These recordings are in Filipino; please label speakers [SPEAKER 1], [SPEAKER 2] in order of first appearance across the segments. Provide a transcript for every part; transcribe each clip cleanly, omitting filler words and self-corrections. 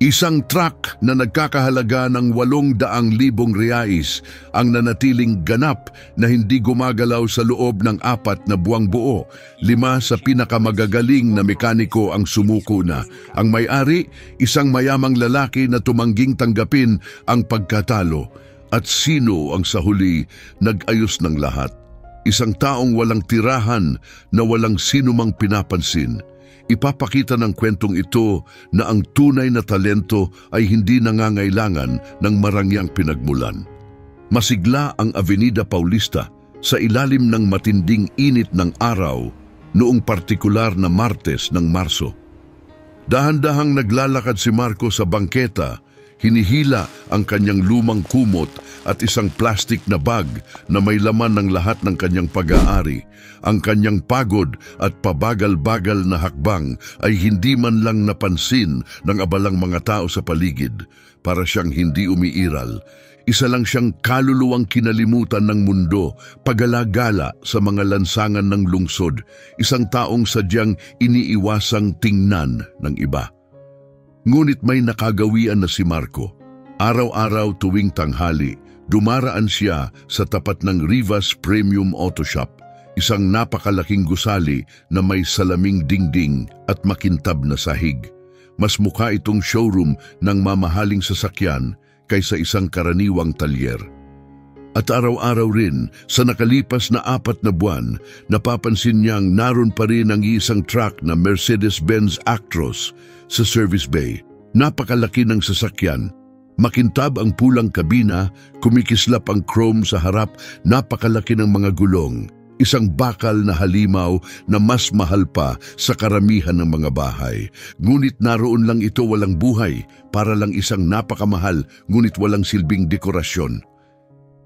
[SPEAKER 1] Isang truck na nagkakahalaga ng 800,000 reais ang nanatiling ganap na hindi gumagalaw sa loob ng 4 na buwang buo. 5 sa pinakamagagaling na mekaniko ang sumuko na. Ang may-ari, isang mayamang lalaki na tumangging tanggapin ang pagkatalo. At sino ang sa huli nag-ayos ng lahat? Isang taong walang tirahan na walang sinumang pinapansin. Ipapakita ng kwentong ito na ang tunay na talento ay hindi nangangailangan ng marangyang pinagmulan. Masigla ang Avenida Paulista sa ilalim ng matinding init ng araw noong partikular na Martes ng Marso. Dahan-dahang naglalakad si Marco sa bangketa, hinihila ang kanyang lumang kumot at isang plastic na bag na may laman ng lahat ng kanyang pag-aari. Ang kanyang pagod at pabagal-bagal na hakbang ay hindi man lang napansin ng abalang mga tao sa paligid. Para siyang hindi umiiral. Isa lang siyang kaluluwang kinalimutan ng mundo, pagalagala sa mga lansangan ng lungsod. Isang taong sadyang iniiwasang tingnan ng iba. Ngunit may nakagawian na si Marco. Araw-araw tuwing tanghali, dumaraan siya sa tapat ng Rivas Premium Auto Shop, isang napakalaking gusali na may salaming dingding at makintab na sahig. Mas mukha itong showroom ng mamahaling sasakyan kaysa isang karaniwang talyer. At araw-araw rin, sa nakalipas na 4 na buwan, napapansin niyang naroon pa rin ang isang truck na Mercedes-Benz Actros sa service bay. Napakalaki ng sasakyan, makintab ang pulang kabina, kumikislap ang chrome sa harap, napakalaki ng mga gulong. Isang bakal na halimaw na mas mahal pa sa karamihan ng mga bahay. Ngunit naroon lang ito walang buhay, para lang isang napakamahal ngunit walang silbing dekorasyon.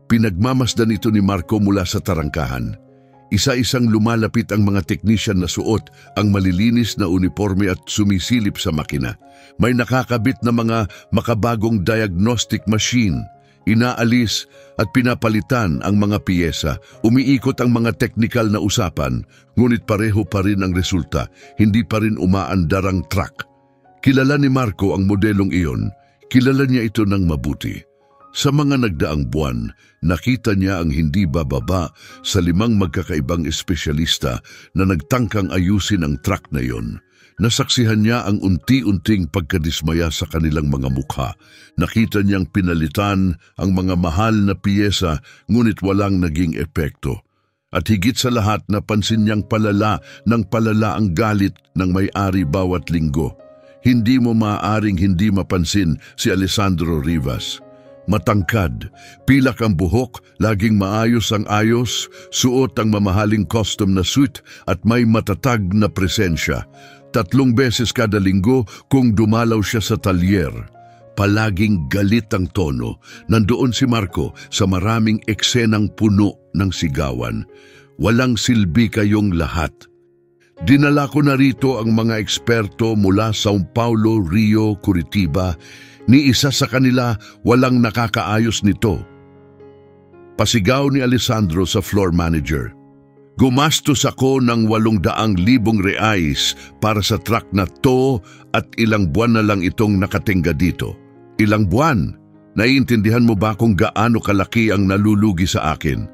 [SPEAKER 1] Pinagmamasdan ito ni Marco mula sa tarangkahan. Isa-isang lumalapit ang mga teknisyan na suot ang malilinis na uniforme at sumisilip sa makina. May nakakabit na mga makabagong diagnostic machine. Inaalis at pinapalitan ang mga piyesa. Umiikot ang mga teknikal na usapan, ngunit pareho pa rin ang resulta. Hindi pa rin umaandar ang truck. Kilala ni Marco ang modelong iyon. Kilala niya ito ng mabuti. Sa mga nagdaang buwan, nakita niya ang hindi bababa sa 5 magkakaibang espesyalista na nagtangkang ayusin ang truck na iyon. Nasaksihan niya ang unti-unting pagkadismaya sa kanilang mga mukha. Nakita niyang pinalitan ang mga mahal na piyesa ngunit walang naging epekto. At higit sa lahat, napansin niyang palala ang galit ng may-ari bawat linggo. Hindi mo maaaring hindi mapansin si Alessandro Rivas. Matangkad, pilak ang buhok, laging maayos ang ayos, suot ang mamahaling custom na suit at may matatag na presensya. 3 beses kada linggo kung dumalaw siya sa talyer. Palaging galit ang tono. Nandoon si Marco sa maraming eksenang puno ng sigawan. Walang silbi kayong lahat. Dinala ko na rito ang mga eksperto mula Sao Paulo, Rio, Curitiba. Ni isa sa kanila walang nakakaayos nito. Pasigaw ni Alessandro sa floor manager. Gumastos ako ng 800,000 reais para sa truck na to at ilang buwan na lang itong nakatingga dito. Ilang buwan? Naiintindihan mo ba kung gaano kalaki ang nalulugi sa akin?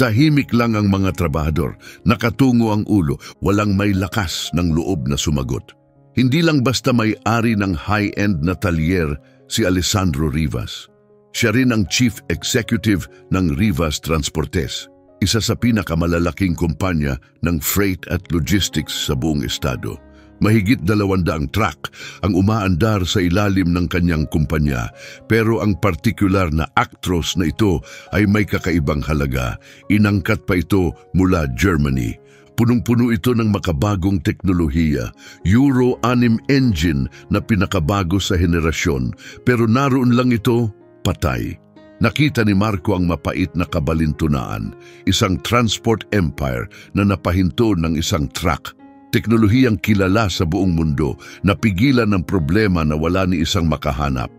[SPEAKER 1] Tahimik lang ang mga trabahador, nakatungo ang ulo, walang may lakas ng loob na sumagot. Hindi lang basta may-ari ng high-end na talyer si Alessandro Rivas. Siya rin ang chief executive ng Rivas Transportes, isa sa pinakamalalaking kumpanya ng freight at logistics sa buong estado. Mahigit 200 truck ang umaandar sa ilalim ng kanyang kumpanya, pero ang partikular na Actros na ito ay may kakaibang halaga. Inangkat pa ito mula Germany. Punong-puno ito ng makabagong teknolohiya, Euro 6 engine na pinakabago sa henerasyon, pero naroon lang ito, patay. Nakita ni Marco ang mapait na kabalintunaan, isang transport empire na napahinto ng isang truck. Teknolohiyang kilala sa buong mundo, napigilan ng problema na wala ni isang makahanap.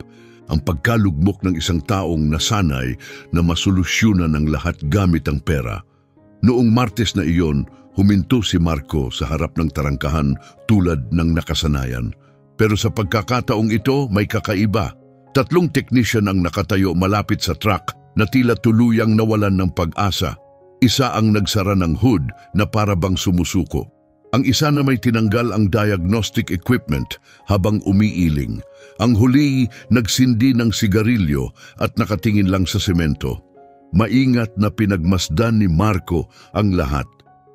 [SPEAKER 1] Ang pagkalugmok ng isang taong nasanay na masolusyunan ng lahat gamit ang pera. Noong Martes na iyon, huminto si Marco sa harap ng tarangkahan tulad ng nakasanayan. Pero sa pagkakataong ito, may kakaiba. 3 technician ang nakatayo malapit sa truck na tila tuluyang nawalan ng pag-asa. Isa ang nagsara ng hood na para bang sumusuko. Ang isa na may tinanggal ang diagnostic equipment habang umiiling. Ang huli nagsindi ng sigarilyo at nakatingin lang sa semento. Maingat na pinagmasdan ni Marco ang lahat.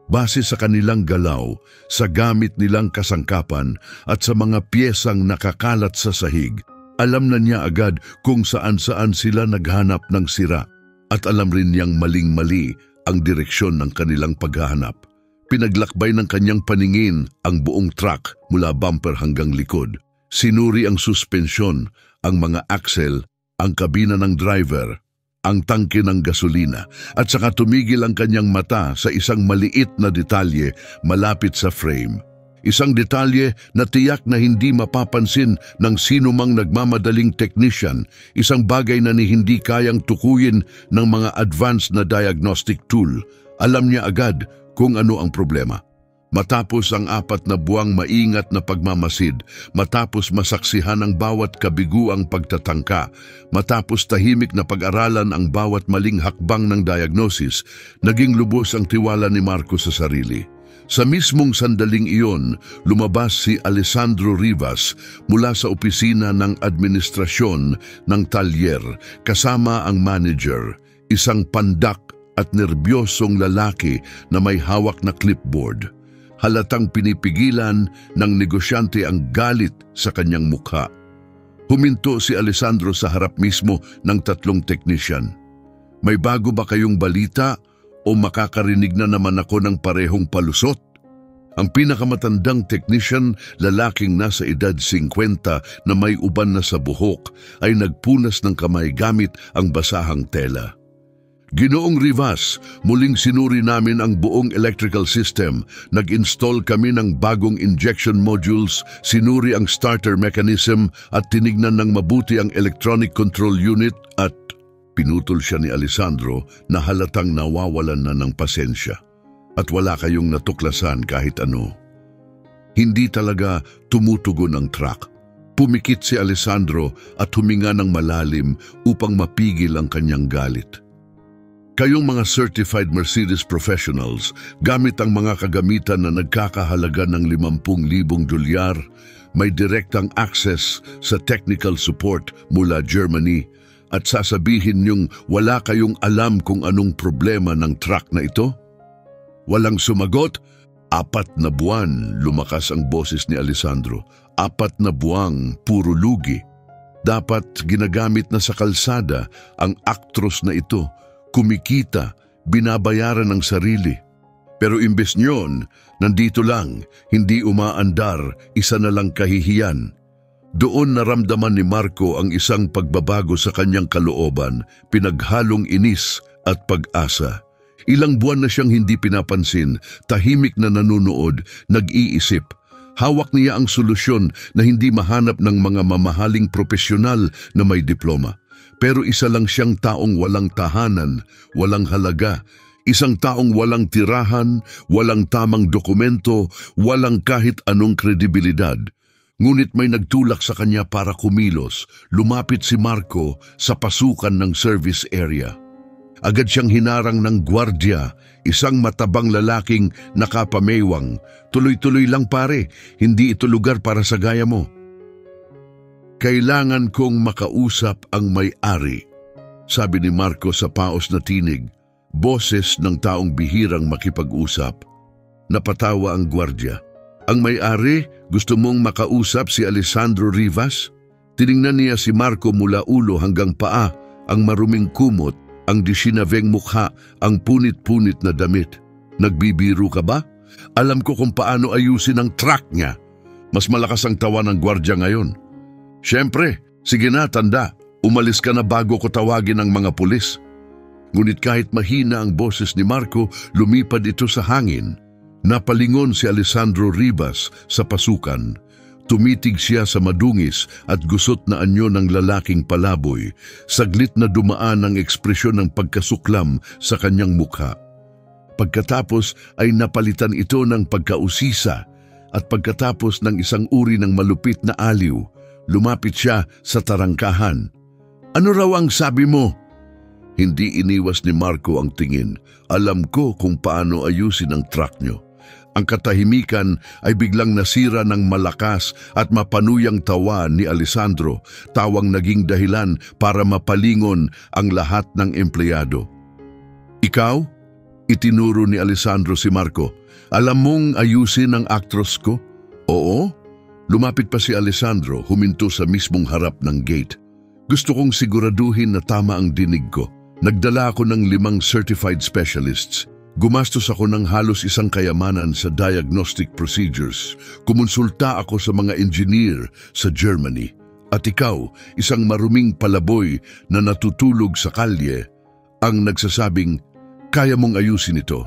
[SPEAKER 1] Base sa kanilang galaw, sa gamit nilang kasangkapan at sa mga piyesang nakakalat sa sahig, alam na niya agad kung saan-saan sila naghanap ng sira. At alam rin niyang maling-mali ang direksyon ng kanilang paghahanap. Pinaglakbay ng kanyang paningin ang buong truck mula bumper hanggang likod. Sinuri ang suspensyon, ang mga axle, ang kabina ng driver, ang tangke ng gasolina, at saka tumigil ang kanyang mata sa isang maliit na detalye malapit sa frame. Isang detalye na tiyak na hindi mapapansin ng sinumang nagmamadaling technician, isang bagay na hindi kayang tukuyin ng mga advanced na diagnostic tool. Alam niya agad kung ano ang problema. Matapos ang 4 na buwang maingat na pagmamasid, matapos masaksihan ang bawat kabiguang pagtatangka, matapos tahimik na pag-aralan ang bawat maling hakbang ng diagnosis, naging lubos ang tiwala ni Marco sa sarili. Sa mismong sandaling iyon, lumabas si Alessandro Rivas mula sa opisina ng administrasyon ng talyer kasama ang manager, isang pandak at nerbyosong lalaki na may hawak na clipboard. Halatang pinipigilan ng negosyante ang galit sa kanyang mukha. Huminto si Alessandro sa harap mismo ng 3 technician. May bago ba kayong balita o makakarinig na naman ako ng parehong palusot? Ang pinakamatandang technician, lalaking nasa edad 50 na may uban na sa buhok, ay nagpunas ng kamay gamit ang basahang tela. Ginoong Rivas, muling sinuri namin ang buong electrical system. Nag-install kami ng bagong injection modules, sinuri ang starter mechanism at tinignan ng mabuti ang electronic control unit at pinutol siya ni Alessandro na halatang nawawalan na ng pasensya. At wala kayong natuklasan kahit ano. Hindi talaga tumutugon ang truck. Pumikit si Alessandro at huminga ng malalim upang mapigil ang kanyang galit. Kayong mga certified Mercedes professionals, gamit ang mga kagamitan na nagkakahalaga ng 50,000 dolyar, may direktang access sa technical support mula Germany at sasabihin niyong wala kayong alam kung anong problema ng truck na ito? Walang sumagot. 4 na buwan, lumakas ang boses ni Alessandro. 4 na buwang, puro lugi. Dapat ginagamit na sa kalsada ang actros na ito. Kumikita, binabayaran ng sarili. Pero imbes nyon, nandito lang, hindi umaandar, isa na lang kahihiyan. Doon naramdaman ni Marco ang isang pagbabago sa kanyang kalooban, pinaghalong inis at pag-asa. Ilang buwan na siyang hindi pinapansin, tahimik na nanunood, nag-iisip. Hawak niya ang solusyon na hindi mahanap ng mga mamahaling profesional na may diploma. Pero isa lang siyang taong walang tahanan, walang halaga. Isang taong walang tirahan, walang tamang dokumento, walang kahit anong kredibilidad. Ngunit may nagtulak sa kanya para kumilos. Lumapit si Marco sa pasukan ng service area. Agad siyang hinarang ng gwardya, isang matabang lalaking nakapamewang. Tuloy-tuloy lang pare, hindi ito lugar para sa gaya mo. Kailangan kong makausap ang may-ari, sabi ni Marco sa paos na tinig, boses ng taong bihirang makipag-usap. Napatawa ang gwardya. Ang may-ari, gusto mong makausap si Alessandro Rivas? Tiningnan niya si Marco mula ulo hanggang paa, ang maruming kumot, ang disinaveng mukha, ang punit-punit na damit. Nagbibiro ka ba? Alam ko kung paano ayusin ang truck niya. Mas malakas ang tawa ng gwardya ngayon. Siyempre, sige na tanda, umalis ka na bago ko tawagin ang mga pulis. Ngunit kahit mahina ang boses ni Marco, lumipad ito sa hangin. Napalingon si Alessandro Rivas sa pasukan. Tumitig siya sa madungis at gusot na anyo ng lalaking palaboy. Saglit na dumaan ang ekspresyon ng pagkasuklam sa kanyang mukha. Pagkatapos ay napalitan ito ng pagkausisa. at pagkatapos ng isang uri ng malupit na aliw, lumapit siya sa tarangkahan. "Ano raw ang sabi mo?" Hindi iniwas ni Marco ang tingin. "Alam ko kung paano ayusin ang truck nyo." Ang katahimikan ay biglang nasira ng malakas at mapanuyang tawa ni Alessandro, tawang naging dahilan para mapalingon ang lahat ng empleyado. "Ikaw?" Itinuro ni Alessandro si Marco. "Alam mong ayusin ang actros ko?" "Oo." Lumapit pa si Alessandro, huminto sa mismong harap ng gate. "Gusto kong siguraduhin na tama ang dinig ko. Nagdala ako ng 5 certified specialists. Gumastos ako ng halos isang kayamanan sa diagnostic procedures. Kumonsulta ako sa mga engineer sa Germany. At ikaw, isang maruming palaboy na natutulog sa kalye, ang nagsasabing, kaya mong ayusin ito."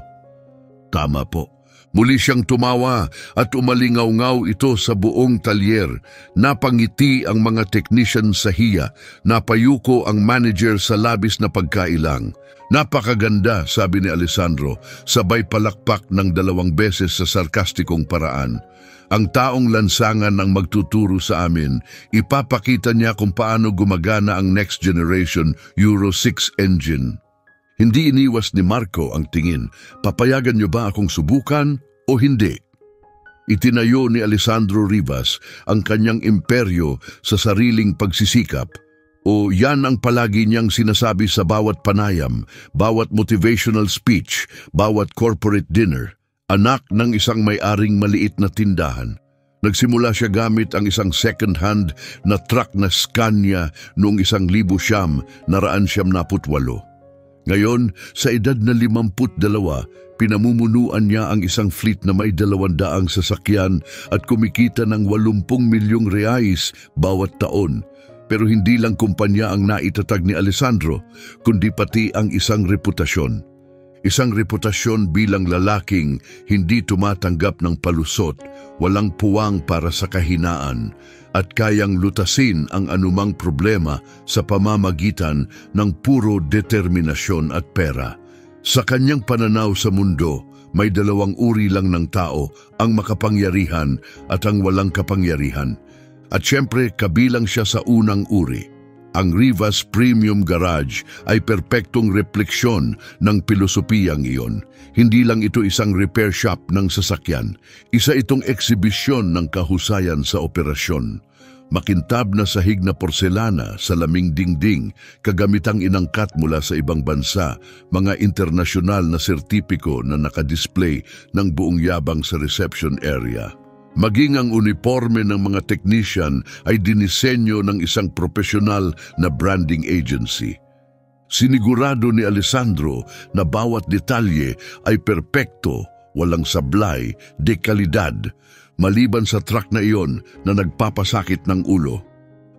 [SPEAKER 1] "Tama po." Muli siyang tumawa at umalingaw-ngaw ito sa buong talyer. Napangiti ang mga technician sa hiya. Napayuko ang manager sa labis na pagkailang. "Napakaganda," sabi ni Alessandro, sabay palakpak ng 2 beses sa sarkastikong paraan. "Ang taong lansangan ang magtuturo sa amin. Ipapakita niya kung paano gumagana ang next generation Euro 6 engine." Hindi iniwas ni Marco ang tingin. "Papayagan niyo ba akong subukan o hindi?" Itinayo ni Alessandro Rivas ang kanyang imperyo sa sariling pagsisikap. O yan ang palagi niyang sinasabi sa bawat panayam, bawat motivational speech, bawat corporate dinner. Anak ng isang may-aring maliit na tindahan. Nagsimula siya gamit ang isang second-hand na truck na Scania noong 1958. Ngayon, sa edad na 52, pinamumunuan niya ang isang fleet na may 200 sasakyan at kumikita ng 80 milyong reais bawat taon. Pero hindi lang kumpanya ang naitatag ni Alessandro, kundi pati ang isang reputasyon. Isang reputasyon bilang lalaking hindi tumatanggap ng palusot, walang puwang para sa kahinaan, at kayang lutasin ang anumang problema sa pamamagitan ng puro determinasyon at pera. Sa kanyang pananaw sa mundo, may 2 uri lang ng tao, ang makapangyarihan at ang walang kapangyarihan. At syempre, kabilang siya sa unang uri. Ang Rivas Premium Garage ay perpektong refleksyon ng pilosopiyang iyon. Hindi lang ito isang repair shop ng sasakyan, isa itong eksibisyon ng kahusayan sa operasyon. Makintab na sahig na porselana sa laming dingding, kagamitang inangkat mula sa ibang bansa, mga internasyonal na sertipiko na nakadisplay ng buong yabang sa reception area. Maging ang uniforme ng mga technician ay dinisenyo ng isang profesional na branding agency. Sinigurado ni Alessandro na bawat detalye ay perpekto, walang sablay, dekalidad, maliban sa truck na iyon na nagpapasakit ng ulo.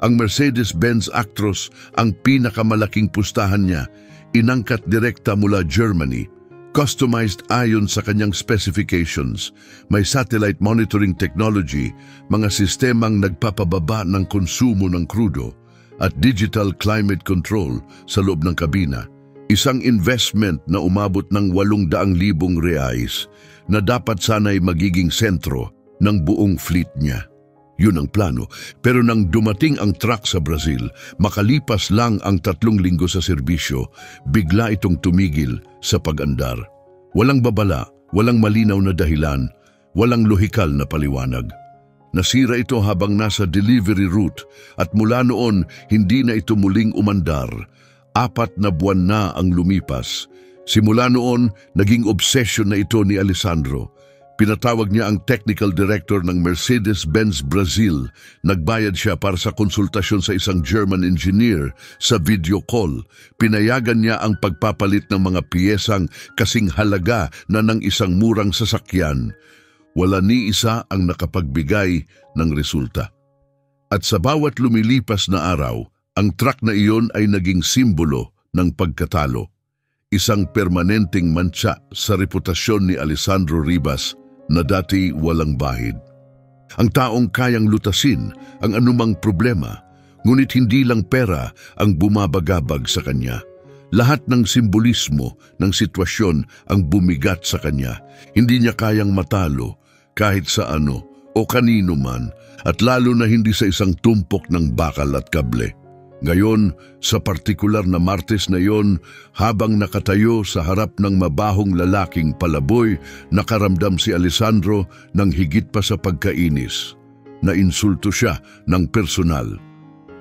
[SPEAKER 1] Ang Mercedes-Benz Actros ang pinakamalaking pustahan niya, inangkat direkta mula Germany. Customized ayon sa kanyang specifications, may satellite monitoring technology, mga sistemang nagpapababa ng konsumo ng krudo, at digital climate control sa loob ng kabina. Isang investment na umabot ng 800,000 reais na dapat sana'y magiging sentro ng buong fleet niya. Yun ang plano, pero nang dumating ang truck sa Brazil, makalipas lang ang 3 linggo sa serbisyo, bigla itong tumigil sa pag-andar. Walang babala, walang malinaw na dahilan, walang lohikal na paliwanag. Nasira ito habang nasa delivery route at mula noon hindi na ito muling umandar. 4 na buwan na ang lumipas. Simula noon, naging obsession na ito ni Alessandro. Pinatawag niya ang technical director ng Mercedes-Benz Brazil. Nagbayad siya para sa konsultasyon sa isang German engineer sa video call. Pinayagan niya ang pagpapalit ng mga piyesang kasing halaga na ng isang murang sasakyan. Wala ni isa ang nakapagbigay ng resulta. At sa bawat lumilipas na araw, ang truck na iyon ay naging simbolo ng pagkatalo. Isang permanenteng mantsa sa reputasyon ni Alessandro Rivas na dati walang bahid. Ang taong kayang lutasin ang anumang problema, ngunit hindi lang pera ang bumabagabag sa kanya. Lahat ng simbolismo ng sitwasyon ang bumigat sa kanya. Hindi niya kayang matalo kahit sa ano, o kanino man, at lalo na hindi sa isang tumpok ng bakal at kable. Ngayon, sa partikular na Martes na iyon, habang nakatayo sa harap ng mabahong lalaking palaboy, nakaramdam si Alessandro ng higit pa sa pagkainis. Nainsulto siya ng personal.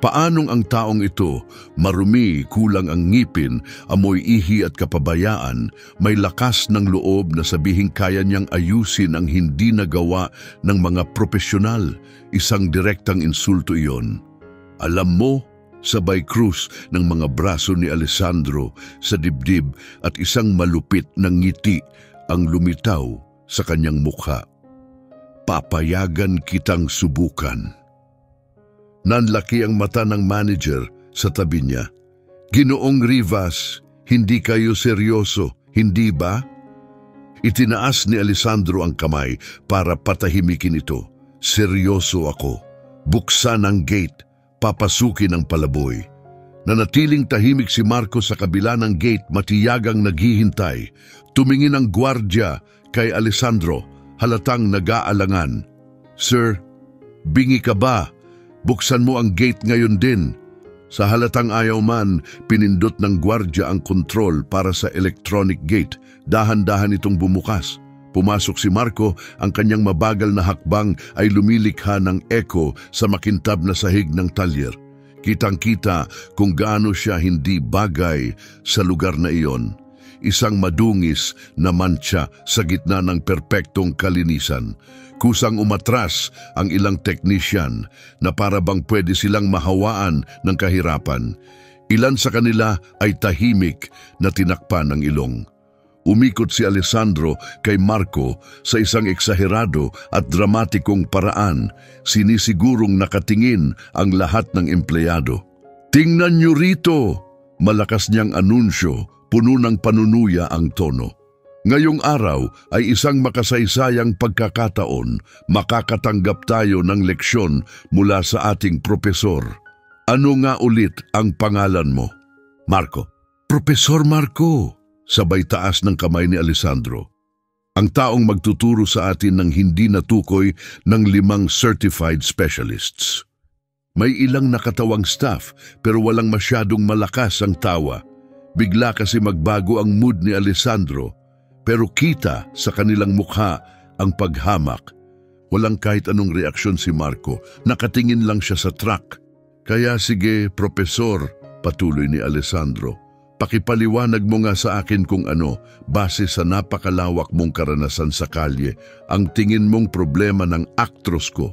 [SPEAKER 1] Paanong ang taong ito, marumi, kulang ang ngipin, amoy ihi at kapabayaan, may lakas ng loob na sabihing kaya niyang ayusin ang hindi nagawa ng mga profesional? Isang direktang insulto iyon. Alam mo, sabay krus ng mga braso ni Alessandro sa dibdib at isang malupit na ngiti ang lumitaw sa kanyang mukha. Papayagan kitang subukan. Nanlaki ang mata ng manager sa tabi niya. Ginoong Rivas, hindi kayo seryoso, hindi ba? Itinaas ni Alessandro ang kamay para patahimikin ito. Seryoso ako. Buksan ang gate. Papasukin ang palaboy. Nanatiling tahimik si Marco sa kabila ng gate, matiyagang naghihintay. Tumingin ang gwardya kay Alessandro, halatang nag-aalangan. Sir, bingi ka ba? Buksan mo ang gate ngayon din. Sa halatang ayaw man, pinindot ng gwardya ang kontrol para sa electronic gate. Dahan-dahan itong bumukas. Pumasok si Marco, ang kanyang mabagal na hakbang ay lumilikha ng echo sa makintab na sahig ng talyer. Kitang-kita kung gaano siya hindi bagay sa lugar na iyon. Isang madungis na mantsa sa gitna ng perpektong kalinisan. Kusang umatras ang ilang teknisyan na para bang pwede silang mahawaan ng kahirapan. Ilan sa kanila ay tahimik na tinakpan ng ilong. Umikot si Alessandro kay Marco sa isang eksaherado at dramatikong paraan, sinisigurong nakatingin ang lahat ng empleyado. Tingnan niyo rito! Malakas niyang anunsyo, puno ng panunuya ang tono. Ngayong araw ay isang makasaysayang pagkakataon, makakatanggap tayo ng leksyon mula sa ating propesor. Ano nga ulit ang pangalan mo? Marco. Profesor Marco! Sabay taas ng kamay ni Alessandro. Ang taong magtuturo sa atin ng hindi natukoy ng 5 certified specialists. May ilang nakatawang staff pero walang masyadong malakas ang tawa. Bigla kasi magbago ang mood ni Alessandro pero kita sa kanilang mukha ang paghamak. Walang kahit anong reaksyon si Marco, nakatingin lang siya sa truck. Kaya sige, Profesor, patuloy ni Alessandro. Pakipaliwanag mo nga sa akin kung ano, base sa napakalawak mong karanasan sa kalye, ang tingin mong problema ng actros ko.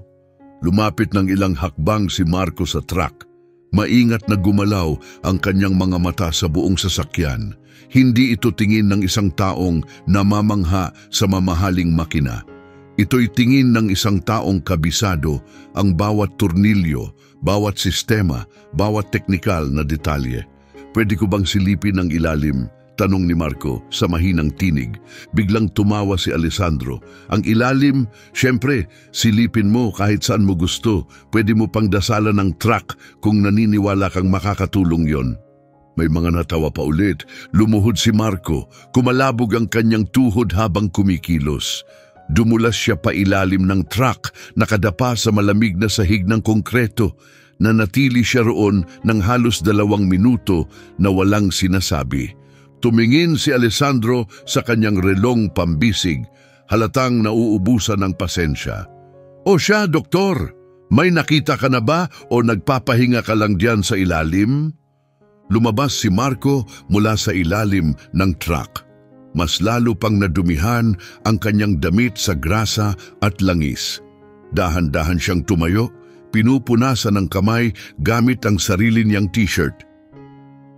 [SPEAKER 1] Lumapit ng ilang hakbang si Marco sa truck. Maingat na gumalaw ang kanyang mga mata sa buong sasakyan. Hindi ito tingin ng isang taong namamangha sa mamahaling makina. Ito'y tingin ng isang taong kabisado ang bawat turnilyo, bawat sistema, bawat teknikal na detalye. Pwede ko bang silipin ang ilalim? Tanong ni Marco sa mahinang tinig. Biglang tumawa si Alessandro. Ang ilalim, syempre, silipin mo kahit saan mo gusto. Pwede mo pang dasalan ng truck kung naniniwala kang makakatulong yon. May mga natawa pa ulit. Lumuhod si Marco. Kumalabog ang kanyang tuhod habang kumikilos. Dumulas siya pa ilalim ng truck, nakadapa sa malamig na sahig ng konkreto. Nanatili siya roon ng halos 2 minuto na walang sinasabi. Tumingin si Alessandro sa kanyang relong pambisig, halatang nauubusan ng pasensya. O siya, doktor, may nakita ka na ba o nagpapahinga ka lang diyan sa ilalim? Lumabas si Marco mula sa ilalim ng truck. Mas lalo pang nadumihan ang kanyang damit sa grasa at langis. Dahan-dahan siyang tumayo. Pinupunasan ng kamay gamit ang sarili niyang t-shirt.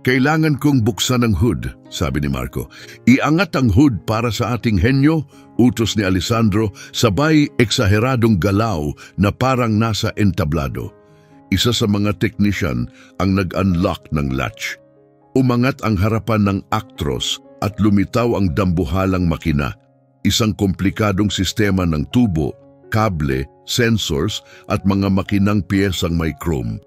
[SPEAKER 1] Kailangan kong buksan ang hood, sabi ni Marco. Iangat ang hood para sa ating henyo, utos ni Alessandro, sabay eksaheradong galaw na parang nasa entablado. Isa sa mga technician ang nag-unlock ng latch. Umangat ang harapan ng actros at lumitaw ang dambuhalang makina. Isang komplikadong sistema ng tubo, kable, sensors at mga makinang piyesang may chrome.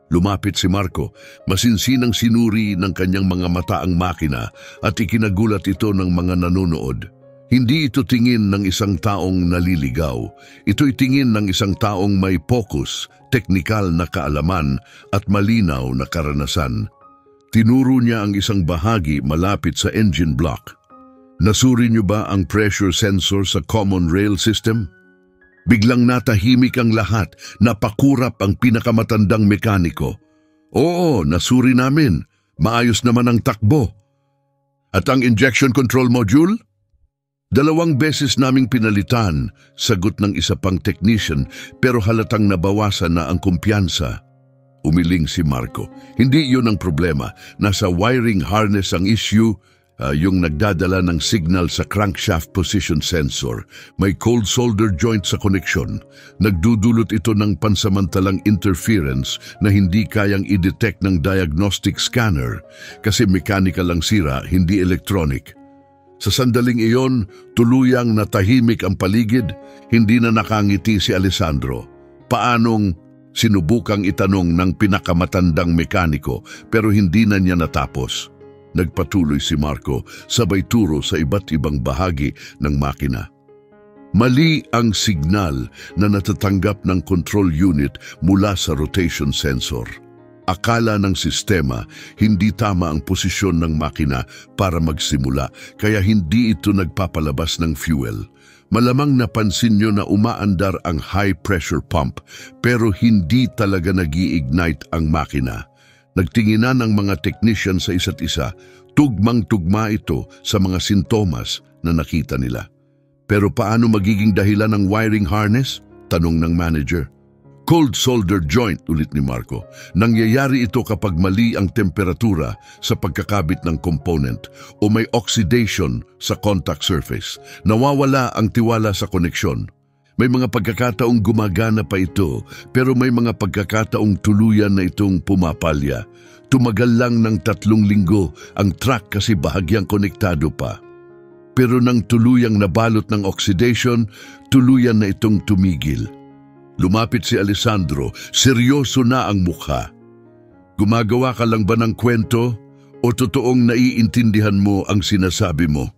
[SPEAKER 1] Lumapit si Marco, masinsinang sinuri ng kanyang mga mata ang makina at ikinagulat ito ng mga nanonood. Hindi ito tingin ng isang taong naliligaw. Ito'y tingin ng isang taong may focus, teknikal na kaalaman at malinaw na karanasan. Tinuro niya ang isang bahagi malapit sa engine block. Nasuri niyo ba ang pressure sensor sa common rail system? Biglang natahimik ang lahat, napakurap ang pinakamatandang mekaniko. Oo, nasuri namin. Maayos naman ang takbo. At ang injection control module? 2 beses naming pinalitan, sagot ng isa pang technician, pero halatang nabawasan na ang kumpiyansa. Umiling si Marco. Hindi yun ang problema. Nasa wiring harness ang issue, yung nagdadala ng signal sa crankshaft position sensor. May cold solder joint sa koneksyon. Nagdudulot ito ng pansamantalang interference na hindi kayang i-detect ng diagnostic scanner kasi mechanical ang sira, hindi electronic. Sa sandaling iyon, tuluyang natahimik ang paligid, hindi na nakangiti si Alessandro. Paanong sinubukang itanong ng pinakamatandang mekaniko pero hindi na niya natapos. Nagpatuloy si Marco, sabay turo sa iba't ibang bahagi ng makina. Mali ang signal na natatanggap ng control unit mula sa rotation sensor. Akala ng sistema, hindi tama ang posisyon ng makina para magsimula, kaya hindi ito nagpapalabas ng fuel. Malamang napansin nyo na umaandar ang high-pressure pump, pero hindi talaga nag-i-ignite ang makina. Nagtinginan ng mga technician sa isa't isa, tugmang-tugma ito sa mga sintomas na nakita nila. Pero paano magiging dahilan ng wiring harness? Tanong ng manager. Cold solder joint, ulit ni Marco. Nangyayari ito kapag mali ang temperatura sa pagkakabit ng component o may oxidation sa contact surface. Nawawala ang tiwala sa koneksyon. May mga pagkakataong gumagana pa ito, pero may mga pagkakataong tuluyan na itong pumapalya. Tumagal lang ng 3 linggo ang truck kasi bahagyang konektado pa. Pero nang tuluyang nabalot ng oxidation, tuluyan na itong tumigil. Lumapit si Alessandro, seryoso na ang mukha. Gumagawa ka lang ba ng kwento o totoong naiintindihan mo ang sinasabi mo?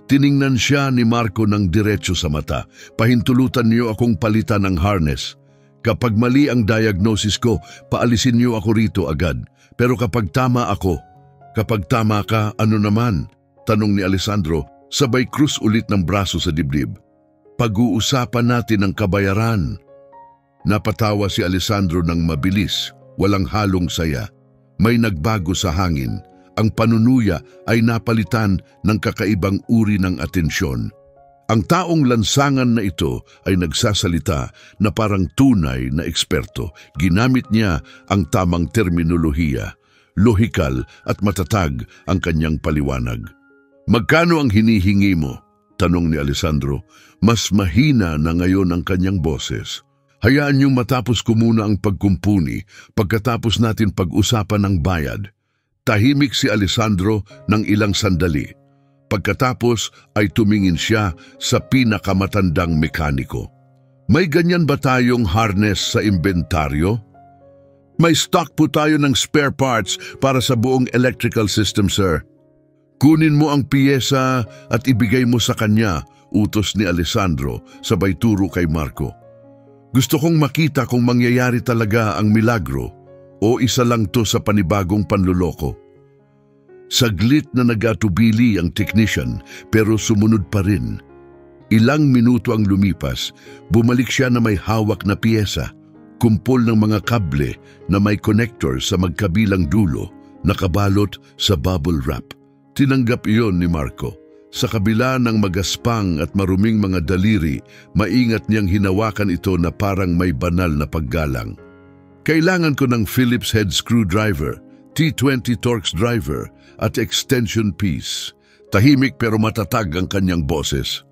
[SPEAKER 1] Tiningnan siya ni Marco ng diretso sa mata. Pahintulutan niyo akong palitan ng harness. Kapag mali ang diagnosis ko, paalisin niyo ako rito agad. Pero kapag tama ako, kapag tama ka, ano naman? Tanong ni Alessandro, sabay krus ulit ng braso sa dibdib. Pag-uusapan natin ang kabayaran. Napatawa si Alessandro ng mabilis, walang halong saya. May nagbago sa hangin. Ang panunuya ay napalitan ng kakaibang uri ng atensyon. Ang taong lansangan na ito ay nagsasalita na parang tunay na eksperto. Ginamit niya ang tamang terminolohiya. Lohikal at matatag ang kanyang paliwanag. Magkano ang hinihingi mo? Tanong ni Alessandro. Mas mahina na ngayon ang kanyang boses. Hayaan niyong matapos ko muna ang pagkumpuni pagkatapos natin pag-usapan ng bayad. Tahimik si Alessandro ng ilang sandali. Pagkatapos ay tumingin siya sa pinakamatandang mekaniko. May ganyan ba tayong harness sa inventaryo? May stock po tayo ng spare parts para sa buong electrical system, sir. Kunin mo ang piyesa at ibigay mo sa kanya, utos ni Alessandro sabay turo kay Marco. Gusto kong makita kung mangyayari talaga ang milagro o isa lang to sa panibagong panluloko. Saglit na nagatubili ang technician pero sumunod pa rin. Ilang minuto ang lumipas, bumalik siya na may hawak na piyesa, kumpol ng mga kable na may connector sa magkabilang dulo, nakabalot sa bubble wrap. Tinanggap iyon ni Marco. Sa kabila ng magaspang at maruming mga daliri, maingat niyang hinawakan ito na parang may banal na paggalang. Kailangan ko ng Phillips head screwdriver, T20 Torx driver at extension piece. Tahimik pero matatag ang kanyang boses.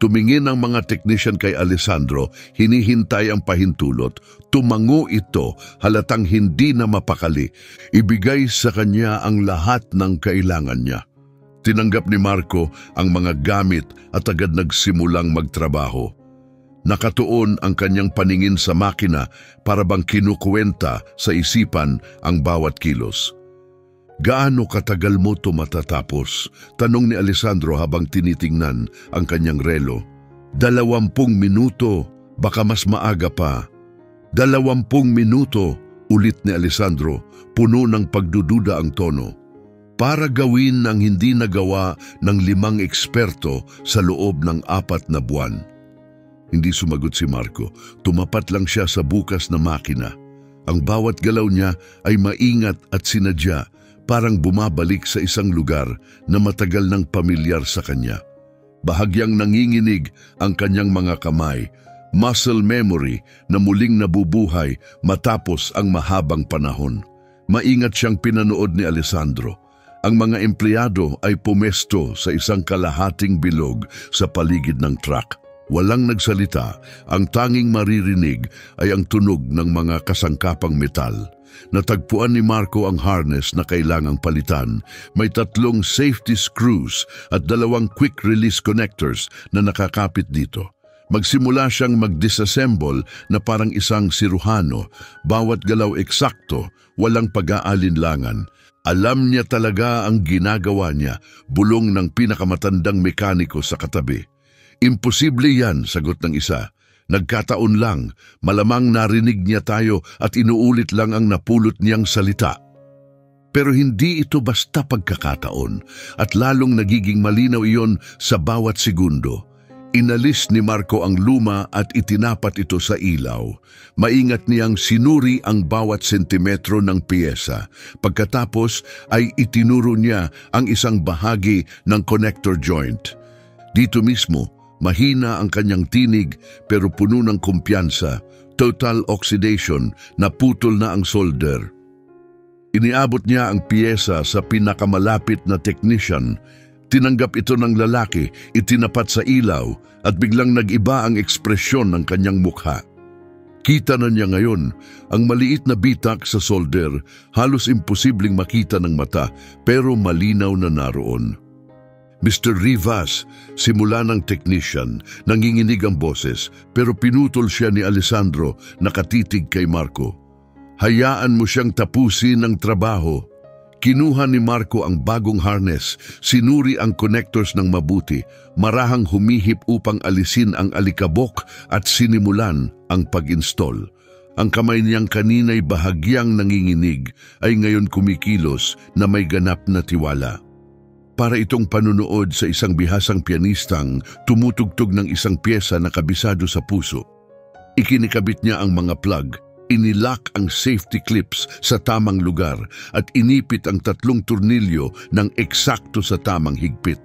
[SPEAKER 1] Tumingin ang mga technician kay Alessandro, hinihintay ang pahintulot. Tumango ito, halatang hindi na mapakali. Ibigay sa kanya ang lahat ng kailangan niya. Tinanggap ni Marco ang mga gamit at agad nagsimulang magtrabaho. Nakatuon ang kanyang paningin sa makina para bang kinukuwenta sa isipan ang bawat kilos. Gaano katagal mo to matatapos? Tanong ni Alessandro habang tinitingnan ang kanyang relo. 20 minuto, baka mas maaga pa. 20 minuto, ulit ni Alessandro, puno ng pagdududa ang tono. Para gawin ang hindi nagawa ng 5 eksperto sa loob ng 4 na buwan. Hindi sumagot si Marco, tumapat lang siya sa bukas na makina. Ang bawat galaw niya ay maingat at sinadya, parang bumabalik sa isang lugar na matagal nang pamilyar sa kanya. Bahagyang nanginginig ang kanyang mga kamay, muscle memory na muling nabubuhay matapos ang mahabang panahon. Maingat siyang pinanood ni Alessandro. Ang mga empleyado ay pumesto sa isang kalahating bilog sa paligid ng truck. Walang nagsalita, ang tanging maririnig ay ang tunog ng mga kasangkapang metal. Natagpuan ni Marco ang harness na kailangang palitan. May 3 safety screws at 2 quick release connectors na nakakapit dito. Magsimula siyang mag-disassemble na parang isang siruhano, bawat galaw eksakto, walang pag-aalinlangan. Alam niya talaga ang ginagawa niya, bulong ng pinakamatandang mekaniko sa katabi. Imposible yan, sagot ng isa. Nagkataon lang, malamang narinig niya tayo at inuulit lang ang napulot niyang salita. Pero hindi ito basta pagkakataon at lalong nagiging malinaw iyon sa bawat segundo. Inalis ni Marco ang luma at itinapat ito sa ilaw. Maingat niyang sinuri ang bawat sentimetro ng piyesa. Pagkatapos ay itinuro niya ang isang bahagi ng connector joint. Dito mismo, mahina ang kanyang tinig pero puno ng kumpiyansa, total oxidation, naputol na ang solder. Iniabot niya ang piyesa sa pinakamalapit na technician. Tinanggap ito ng lalaki, itinapat sa ilaw at biglang nag-iba ang ekspresyon ng kanyang mukha. Kita na niya ngayon ang maliit na bitak sa solder, halos imposibleng makita ng mata pero malinaw na naroon. Mr. Rivas, simula ng technician, nanginginig ang boses pero pinutol siya ni Alessandro nakatitig kay Marco. Hayaan mo siyang tapusin ang trabaho. Kinuha ni Marco ang bagong harness, sinuri ang connectors ng mabuti, marahang humihip upang alisin ang alikabok at sinimulan ang pag-install. Ang kamay niyang kanina'y bahagyang nanginginig ay ngayon kumikilos na may ganap na tiwala. Para itong panunood sa isang bihasang pianistang tumutugtog ng isang pyesa na kabisado sa puso. Ikinikabit niya ang mga plug, inilock ang safety clips sa tamang lugar at inipit ang 3 turnilyo ng eksakto sa tamang higpit.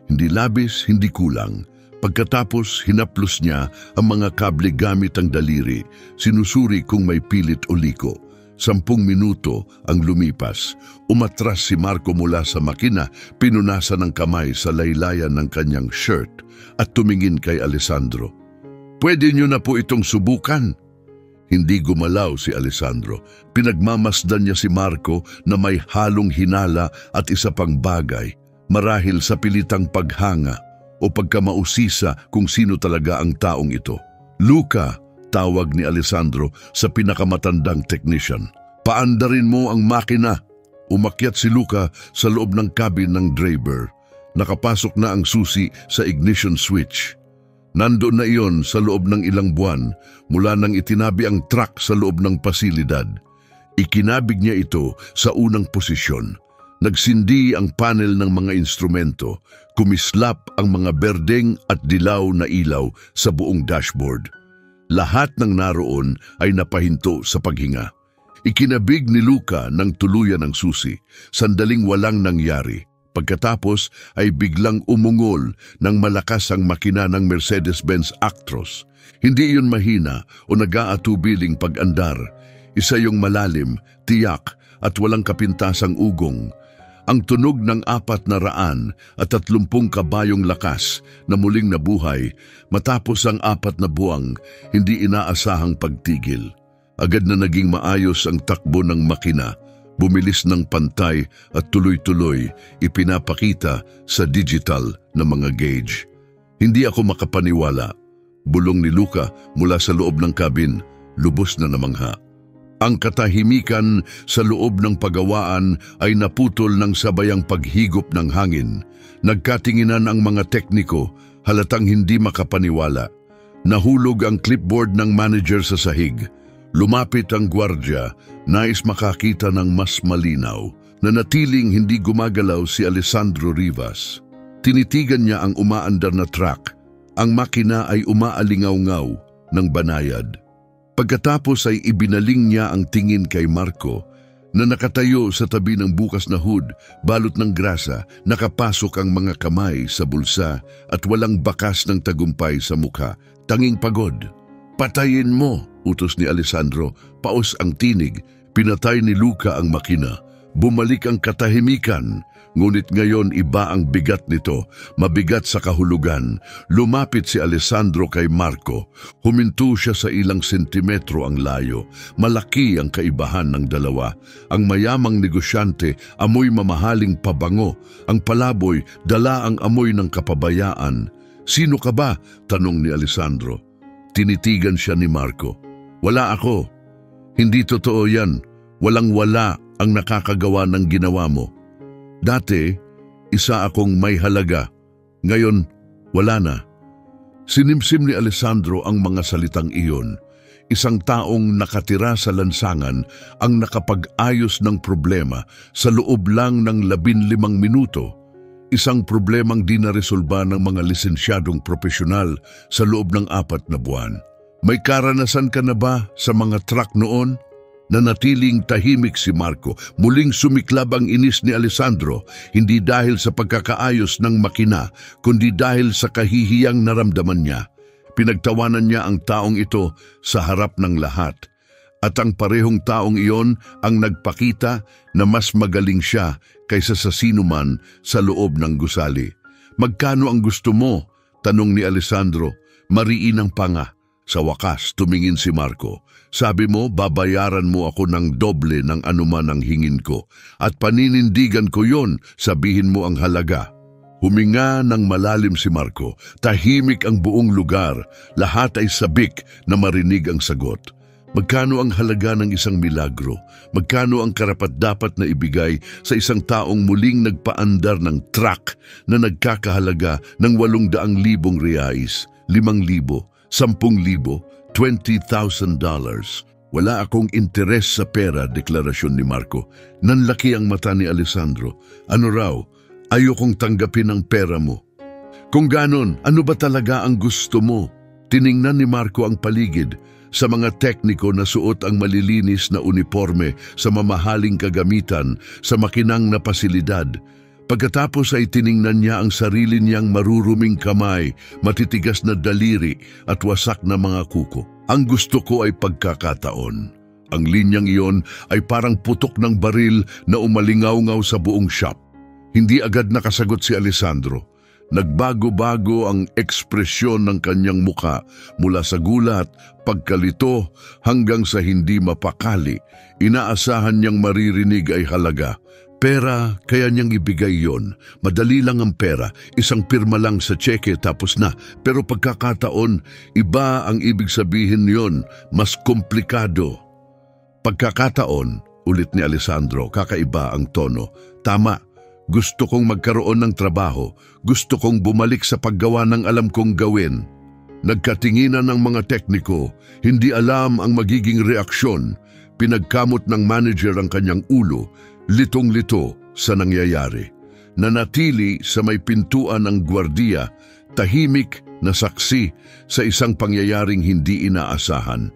[SPEAKER 1] Hindi labis, hindi kulang. Pagkatapos, hinaplos niya ang mga kable gamit ang daliri, sinusuri kung may pilit o liko. 10 minuto ang lumipas. Umatras si Marco mula sa makina, pinunasan ng kamay sa laylayan ng kanyang shirt at tumingin kay Alessandro. Pwede niyo na po itong subukan. Hindi gumalaw si Alessandro. Pinagmamasdan niya si Marco na may halong hinala at isa pang bagay, marahil sa pilitang paghanga o pagkamausisa kung sino talaga ang taong ito. Luca, tawag ni Alessandro sa pinakamatandang technician. Paandarin mo ang makina. Umakyat si Luca sa loob ng cabin ng driver. Nakapasok na ang susi sa ignition switch. Nandoon na iyon sa loob ng ilang buwan mula nang itinabi ang truck sa loob ng pasilidad. Ikinabig niya ito sa unang posisyon. Nagsindi ang panel ng mga instrumento. Kumislap ang mga berdeng at dilaw na ilaw sa buong dashboard. Lahat ng naroon ay napahinto sa paghinga. Ikinabig ni Luca ng tuluyan ang susi. Sandaling walang nangyari. Pagkatapos ay biglang umungol ng malakas ang makina ng Mercedes-Benz Actros. Hindi iyon mahina o nag-aatubiling pag-andar. Isa yung malalim, tiyak at walang kapintasang ugong. Ang tunog ng 430 kabayong lakas na muling nabuhay matapos ang 4 na buwang hindi inaasahang pagtigil. Agad na naging maayos ang takbo ng makina, bumilis ng pantay at tuloy-tuloy ipinapakita sa digital na mga gauge. Hindi ako makapaniwala, bulong ni Luca mula sa loob ng cabin, lubos na namangha. Ang katahimikan sa loob ng pagawaan ay naputol ng sabayang paghigop ng hangin. Nagkatinginan ang mga tekniko, halatang hindi makapaniwala. Nahulog ang clipboard ng manager sa sahig. Lumapit ang gwardya, nais makakita ng mas malinaw. Nanatiling hindi gumagalaw si Alessandro Rivas. Tinitigan niya ang umaandar na truck. Ang makina ay umaalingaw-ngaw ng banayad. Pagkatapos ay ibinaling niya ang tingin kay Marco na nakatayo sa tabi ng bukas na hood, balot ng grasa, nakapasok ang mga kamay sa bulsa at walang bakas ng tagumpay sa mukha, tanging pagod. "Patayin mo," utos ni Alessandro, paos ang tinig. Pinatay ni Luca ang makina. Bumalik ang katahimikan, ngunit ngayon iba ang bigat nito, mabigat sa kahulugan. Lumapit si Alessandro kay Marco. Huminto siya sa ilang sentimetro ang layo. Malaki ang kaibahan ng dalawa. Ang mayamang negosyante, amoy mamahaling pabango. Ang palaboy, dala ang amoy ng kapabayaan. "Sino ka ba?" tanong ni Alessandro. Tinitigan siya ni Marco. "Wala ako. Hindi totoo yan. Walang-wala ang nakakagawa ng ginawa mo. Dati, isa akong may halaga. Ngayon, wala na." Sinimsim ni Alessandro ang mga salitang iyon. Isang taong nakatira sa lansangan ang nakapag-ayos ng problema sa loob lang ng 15 minuto. Isang problemang di naresolba ng mga lisensyadong profesional sa loob ng 4 na buwan. May karanasan ka na ba sa mga truck noon? Nanatiling tahimik si Marco. Muling sumiklab ang inis ni Alessandro, hindi dahil sa pagkakaayos ng makina, kundi dahil sa kahihiyang naramdaman niya. Pinagtawanan niya ang taong ito sa harap ng lahat. At ang parehong taong iyon ang nagpakita na mas magaling siya kaysa sa sinuman sa loob ng gusali. "Magkano ang gusto mo?" tanong ni Alessandro. Mariin ang panga. Sa wakas, tumingin si Marco. "Sabi mo, babayaran mo ako ng doble ng anuman ang hingin ko. At paninindigan ko yon, sabihin mo ang halaga." Huminga ng malalim si Marco. Tahimik ang buong lugar. Lahat ay sabik na marinig ang sagot. Magkano ang halaga ng isang milagro? Magkano ang karapat-dapat na ibigay sa isang taong muling nagpaandar ng truck na nagkakahalaga ng 800,000 reais, 5,000, 10,000, $20,000. "Wala akong interes sa pera," deklarasyon ni Marco. Nanlaki ang mata ni Alessandro. "Ano raw? Ayokong tanggapin ang pera mo." "Kung ganon, ano ba talaga ang gusto mo?" Tiningnan ni Marco ang paligid. Sa mga tekniko na suot ang malilinis na uniforme, sa mamahaling kagamitan, sa makinang na pasilidad. Pagkatapos ay tiningnan niya ang sarili niyang maruruming kamay, matitigas na daliri at wasak na mga kuko. "Ang gusto ko ay pagkakataon." Ang linyang iyon ay parang putok ng baril na umalingaw-ngaw sa buong shop. Hindi agad nakasagot si Alessandro. Nagbago-bago ang ekspresyon ng kanyang muka mula sa gulat, pagkalito hanggang sa hindi mapakali. Inaasahan niyang maririnig ay halaga. Pera, kaya niyang ibigay yon. Madali lang ang pera, isang pirma lang sa tseke tapos na. Pero pagkakataon, iba ang ibig sabihin yon, mas komplikado. "Pagkakataon," ulit ni Alessandro, kakaiba ang tono. "Tama, gusto kong magkaroon ng trabaho, gusto kong bumalik sa paggawa ng alam kong gawin." Nagkatinginan ng mga tekniko, hindi alam ang magiging reaksyon. Pinagkamot ng manager ang kanyang ulo, litong-lito sa nangyayari. Nanatili sa may pintuan ng gwardiya, tahimik na saksi sa isang pangyayaring hindi inaasahan.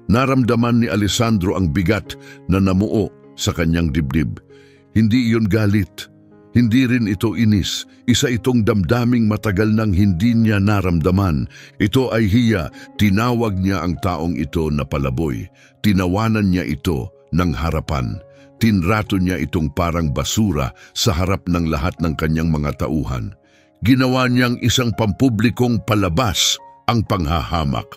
[SPEAKER 1] Naramdaman ni Alessandro ang bigat na namuo sa kanyang dibdib. Hindi iyon galit, hindi rin ito inis. Isa itong damdaming matagal nang hindi niya naramdaman. Ito ay hiya. Tinawag niya ang taong ito na palaboy. Tinawanan niya ito ng harapan. Tinrato niya itong parang basura sa harap ng lahat ng kanyang mga tauhan. Ginawa niyang isang pampublikong palabas ang panghahamak.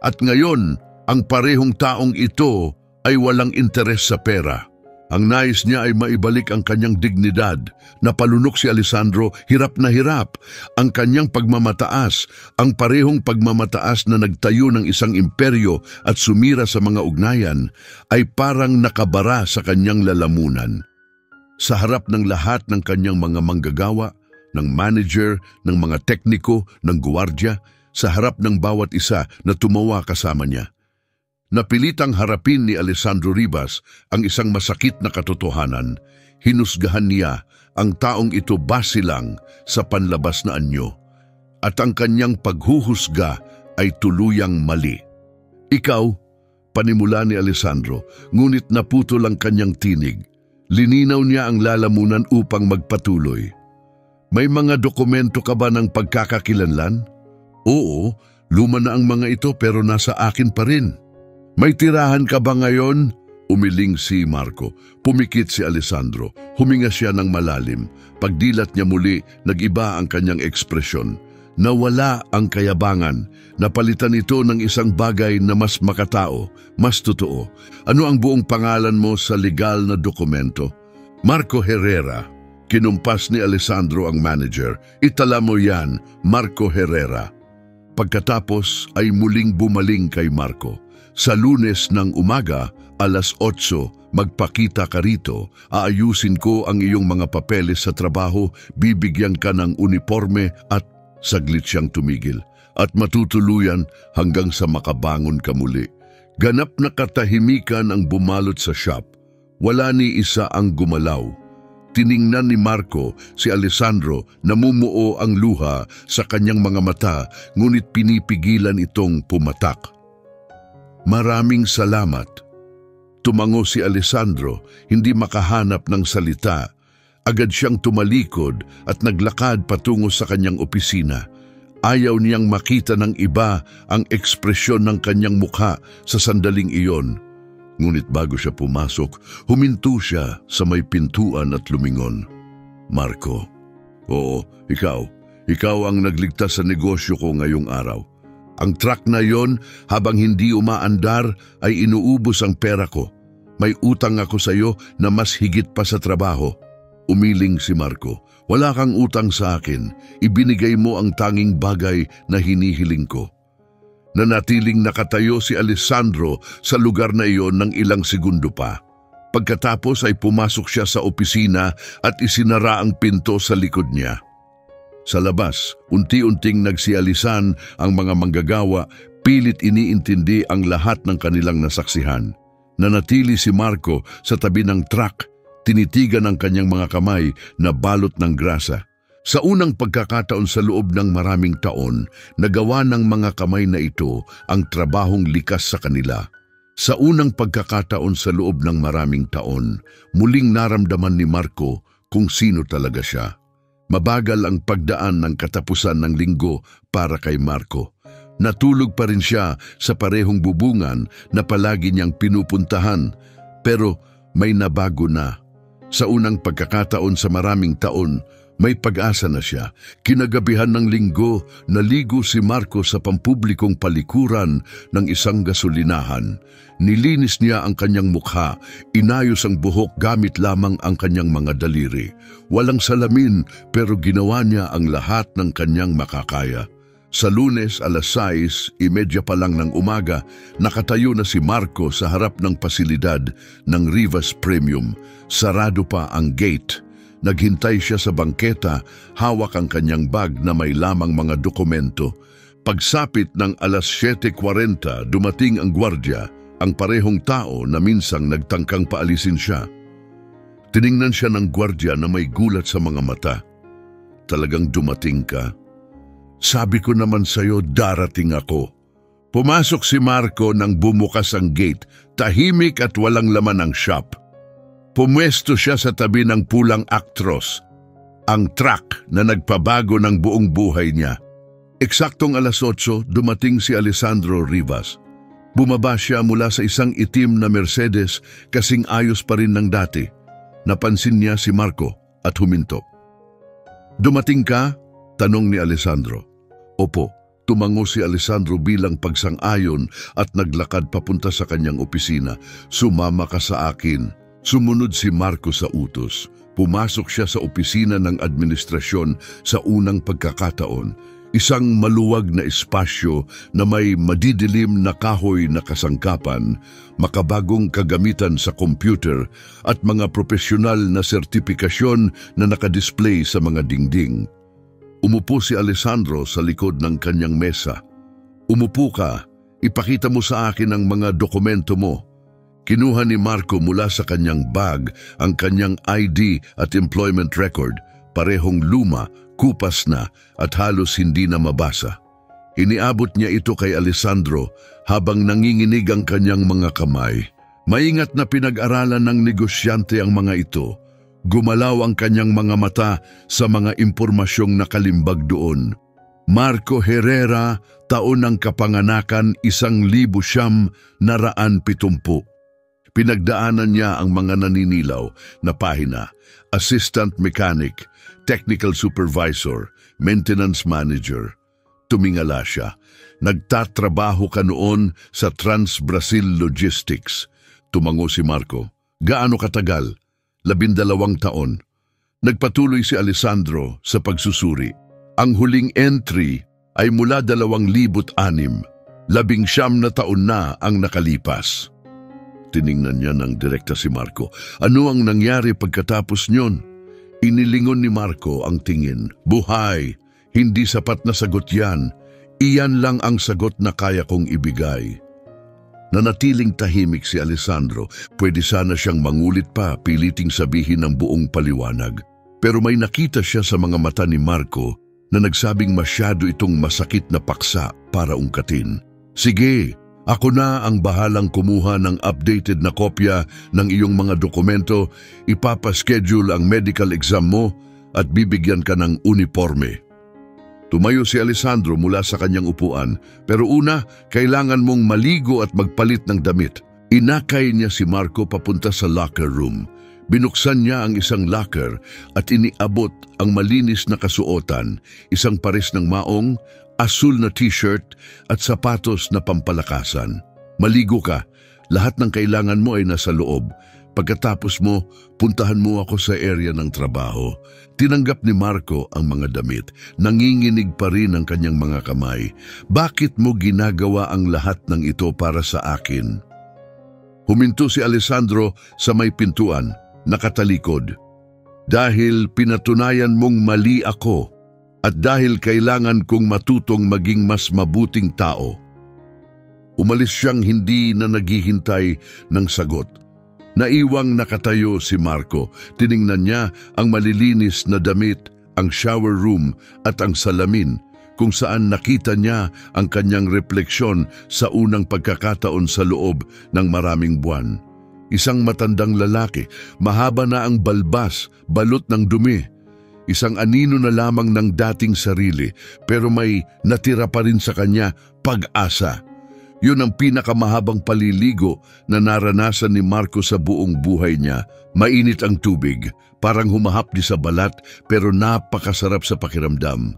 [SPEAKER 1] At ngayon, ang parehong taong ito ay walang interes sa pera. Ang nais niya ay maibalik ang kanyang dignidad. Napalunok si Alessandro, hirap na hirap. Ang kanyang pagmamataas, ang parehong pagmamataas na nagtayo ng isang imperyo at sumira sa mga ugnayan, ay parang nakabara sa kanyang lalamunan. Sa harap ng lahat ng kanyang mga manggagawa, ng manager, ng mga tekniko, ng guwardiya, sa harap ng bawat isa na tumawa kasama niya. Napilitang harapin ni Alessandro Rivas ang isang masakit na katotohanan. Hinusgahan niya ang taong ito base lang sa panlabas na anyo. At ang kanyang paghuhusga ay tuluyang mali. Ikaw, panimula ni Alessandro, ngunit naputol ang kanyang tinig. Lininaw niya ang lalamunan upang magpatuloy. May mga dokumento ka ba ng pagkakakilanlan? Oo, luma na ang mga ito pero nasa akin pa rin. May tirahan ka ba ngayon? Umiling si Marco. Pumikit si Alessandro. Huminga siya ng malalim. Pagdilat niya muli, nag-iba ang kanyang ekspresyon. Nawala ang kayabangan. Napalitan ito ng isang bagay na mas makatao, mas totoo. Ano ang buong pangalan mo sa legal na dokumento? Marco Herrera. Kinumpas ni Alessandro ang manager. Itala mo yan, Marco Herrera. Pagkatapos ay muling bumaling kay Marco. Sa Lunes ng umaga, alas 8, magpakita ka rito. Aayusin ko ang iyong mga papeles sa trabaho, bibigyan ka ng uniforme at saglit siyang tumigil. At matutuluyan hanggang sa makabangon ka muli. Ganap na katahimikan ang bumalot sa shop. Wala ni isa ang gumalaw. Tiningnan ni Marco si Alessandro, namumuo ang luha sa kanyang mga mata, ngunit pinipigilan itong pumatak. Maraming salamat. Tumango si Alessandro, hindi makahanap ng salita. Agad siyang tumalikod at naglakad patungo sa kanyang opisina. Ayaw niyang makita ng iba ang ekspresyon ng kanyang mukha sa sandaling iyon. Ngunit bago siya pumasok, huminto siya sa may pintuan at lumingon. Marco, oo, ikaw ang nagligtas sa negosyo ko ngayong araw. Ang truck na yon, habang hindi umaandar, ay inuubos ang pera ko. May utang ako sa iyo na mas higit pa sa trabaho. Umiling si Marco. Wala kang utang sa akin. Ibinigay mo ang tanging bagay na hinihiling ko. Nanatiling nakatayo si Alessandro sa lugar na iyon ng ilang segundo pa. Pagkatapos ay pumasok siya sa opisina at isinara ang pinto sa likod niya. Sa labas, unti-unting nagsialisan ang mga manggagawa, pilit iniintindi ang lahat ng kanilang nasaksihan. Nanatili si Marco sa tabi ng truck, tinitigan ang kanyang mga kamay na balot ng grasa. Sa unang pagkakataon sa loob ng maraming taon, nagawa ng mga kamay na ito ang trabahong likas sa kanila. Sa unang pagkakataon sa loob ng maraming taon, muling naramdaman ni Marco kung sino talaga siya. Mabagal ang pagdaan ng katapusan ng linggo para kay Marco. Natulog pa rin siya sa parehong bubungan na palagi niyang pinupuntahan, pero may nabago na. Sa unang pagkakataon sa maraming taon, may pag-asa na siya. Kinagabihan ng linggo, naligo si Marco sa pampublikong palikuran ng isang gasolinahan. Nilinis niya ang kanyang mukha, inayos ang buhok gamit lamang ang kanyang mga daliri. Walang salamin pero ginawa niya ang lahat ng kanyang makakaya. Sa Lunes alas 6:30 pa lang ng umaga, nakatayo na si Marco sa harap ng pasilidad ng Rivas Premium. Sarado pa ang gate. Naghintay siya sa bangketa, hawak ang kanyang bag na may lamang mga dokumento. Pagsapit ng alas 7:40, dumating ang gwardiya, ang parehong tao na minsang nagtangkang paalisin siya. Tiningnan siya ng gwardiya na may gulat sa mga mata. Talagang dumating ka? Sabi ko naman sa'yo, darating ako. Pumasok si Marco nang bumukas ang gate, tahimik at walang laman ang shop. Pumwesto siya sa tabi ng pulang Actros, ang truck na nagpabago ng buong buhay niya. Eksaktong alas 8, dumating si Alessandro Rivas. Bumaba siya mula sa isang itim na Mercedes, kasing ayos pa rin ng dati. Napansin niya si Marco at huminto. Dumating ka? Tanong ni Alessandro. Opo, tumango si Alessandro bilang pagsang-ayon at naglakad papunta sa kanyang opisina. Sumama ka sa akin. Sumunod si Marco sa utos. Pumasok siya sa opisina ng administrasyon sa unang pagkakataon. Isang maluwag na espasyo na may madidilim na kahoy na kasangkapan, makabagong kagamitan sa computer at mga profesional na sertipikasyon na nakadisplay sa mga dingding. Umupo si Alessandro sa likod ng kanyang mesa. Umupo ka, ipakita mo sa akin ang mga dokumento mo. Kinuha ni Marco mula sa kanyang bag ang kanyang ID at employment record, parehong luma, kupas na at halos hindi na mabasa. Iniabot niya ito kay Alessandro habang nanginginig ang kanyang mga kamay. Maingat na pinag-aralan ng negosyante ang mga ito. Gumalaw ang kanyang mga mata sa mga impormasyong nakalimbag doon. Marco Herrera, taon ng kapanganakan 1970. Pinagdaanan niya ang mga naninilaw na pahina, assistant mechanic, technical supervisor, maintenance manager. Tumingala siya. Nagtatrabaho ka noon sa Trans-Brazil Logistics. Tumango si Marco. Gaano katagal? 12 taon. Nagpatuloy si Alessandro sa pagsusuri. Ang huling entry ay mula 2006. 19 na taon na ang nakalipas. Tiningnan niya ng direkta si Marco. Ano ang nangyari pagkatapos niyon? Inilingon ni Marco ang tingin. Buhay, hindi sapat na sagot yan. Iyan lang ang sagot na kaya kong ibigay. Nanatiling tahimik si Alessandro. Pwede sana siyang mangulit pa, piliting sabihin ng buong paliwanag. Pero may nakita siya sa mga mata ni Marco na nagsabing masyado itong masakit na paksa para ungkatin. Sige, ako na ang bahalang kumuha ng updated na kopya ng iyong mga dokumento, ipapaschedule ang medical exam mo at bibigyan ka ng uniforme. Tumayo si Alessandro mula sa kanyang upuan, pero una, kailangan mong maligo at magpalit ng damit. Inakay niya si Marco papunta sa locker room. Binuksan niya ang isang locker at iniabot ang malinis na kasuotan, isang pares ng maong, asul na t-shirt at sapatos na pampalakasan. Maligo ka, lahat ng kailangan mo ay nasa loob. Pagkatapos mo, puntahan mo ako sa area ng trabaho. Tinanggap ni Marco ang mga damit. Nanginginig pa rin ang kanyang mga kamay. Bakit mo ginagawa ang lahat ng ito para sa akin? Huminto si Alessandro sa may pintuan, nakatalikod. Dahil pinatunayan mong mali ako. At dahil kailangan kong matutong maging mas mabuting tao. Umalis siyang hindi na naghihintay ng sagot. Naiwang nakatayo si Marco. Tiningnan niya ang malilinis na damit, ang shower room at ang salamin kung saan nakita niya ang kanyang refleksyon sa unang pagkakataon sa loob ng maraming buwan. Isang matandang lalaki, mahaba na ang balbas, balot ng dumi. Isang anino na lamang ng dating sarili, pero may natira pa rin sa kanya pag-asa. Yun ang pinakamahabang paliligo na naranasan ni Marco sa buong buhay niya. Mainit ang tubig, parang humahapdi sa balat pero napakasarap sa pakiramdam.